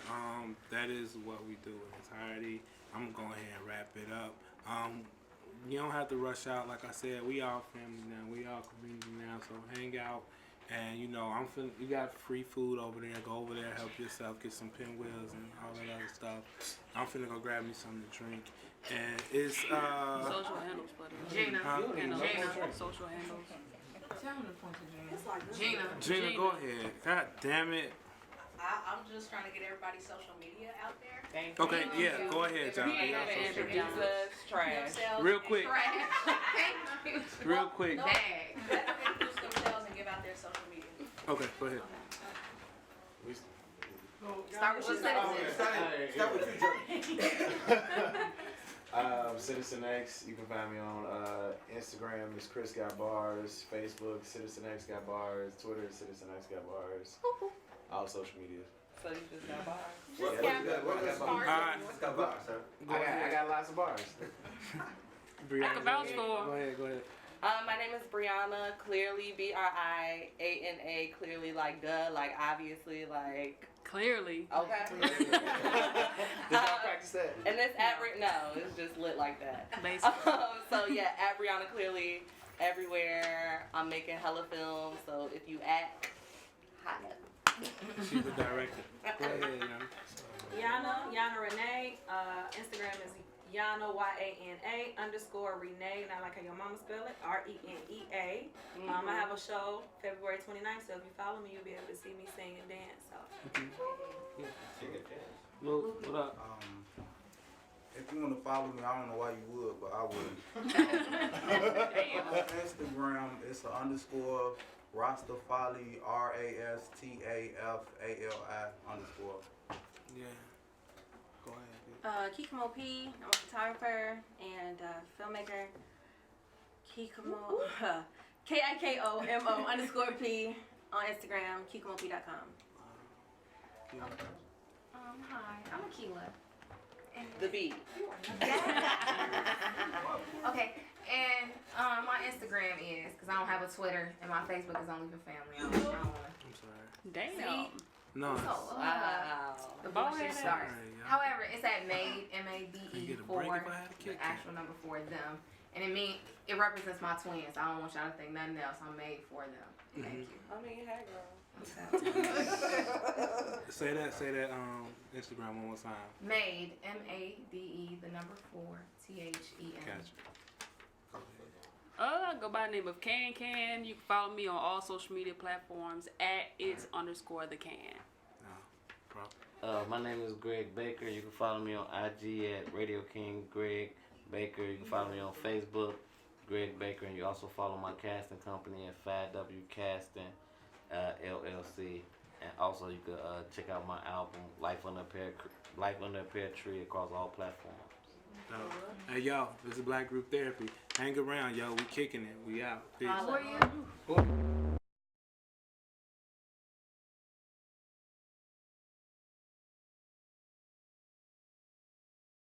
that is what we do in entirety. I'm gonna go ahead and wrap it up. You don't have to rush out. Like I said, we all family now. We all community now. So hang out. And you know, you got free food over there. Go over there, help yourself, get some pinwheels and all that other stuff. I'm finna go grab me something to drink. And it's
social handles, buddy. Gina. Social handles.
Tell him to point to Gina.
Gina, go ahead. God damn it.
I'm just trying to get everybody's social media out there.
Okay, yeah, go ahead, John. Real quick. Real quick.
Let them introduce themselves and give out their social media.
Okay, go ahead.
Start with
Start with you, Joe.
Citizen X, you can find me on Instagram, it's Chris Got Bars, Facebook, Citizen X Got Bars, Twitter, Citizen X Got Bars, all social media.
So you just got bars?
What's got bars, sir?
I got lots of bars.
I can vouch for.
Go ahead.
My name is Brianna, clearly Briana, clearly like duh, like obviously, like.
Clearly.
Okay.
Did y'all practice that?
And it's no, it's just lit like that.
Basically.
So yeah, at Brianna Clearly everywhere. I'm making hella films, so if you act hot.
She's the director. Go ahead,
Yana Renee. Instagram is Yana YANA _ Renee, not like how your mama spell it, RENEA. I have a show February 29th, so if you follow me, you'll be able to see me sing and dance. So.
What up?
If you want to follow me, I don't know why you would, but I would. On Instagram, it's a _ Rastafali, RASTAFALI _
Yeah. Go ahead.
Kikomo P. I'm a photographer and filmmaker. Kikomo, KIKOMO _ P on Instagram, KikomoP.com.
Hi, I'm Akila.
The beat.
Okay, and my Instagram is, because I don't have a Twitter, and my Facebook is only for family. I don't wanna
I'm sorry.
Damn.
No.
So,
Wow.
the
Bald
bullshit
head.
starts.
Sorry, y'all.
However, it's at MADE,
Couldn't
MADE
get a break
4,
if I had a
the
kick
actual number for them. And it represents my twins. I don't want y'all to think nothing else. I'm made for them. Thank you.
I mean, hey, girl.
Say that Instagram one more time.
MADE, MADE, the number 4, THEN.
Gotcha.
I go by the name of Can. You can follow me on all social media platforms at @it's_the can.
My name is Greg Baker. You can follow me on IG at Radio King Greg Baker. You can follow me on Facebook, Greg Baker, and you also follow my casting company at 5W Casting LLC. And also you could check out my album Life Under a Pear Tree across all platforms.
Hey y'all, this is Black Group Therapy. Hang around, yo. We kicking it. We out. Peace.
How are you?
Oh.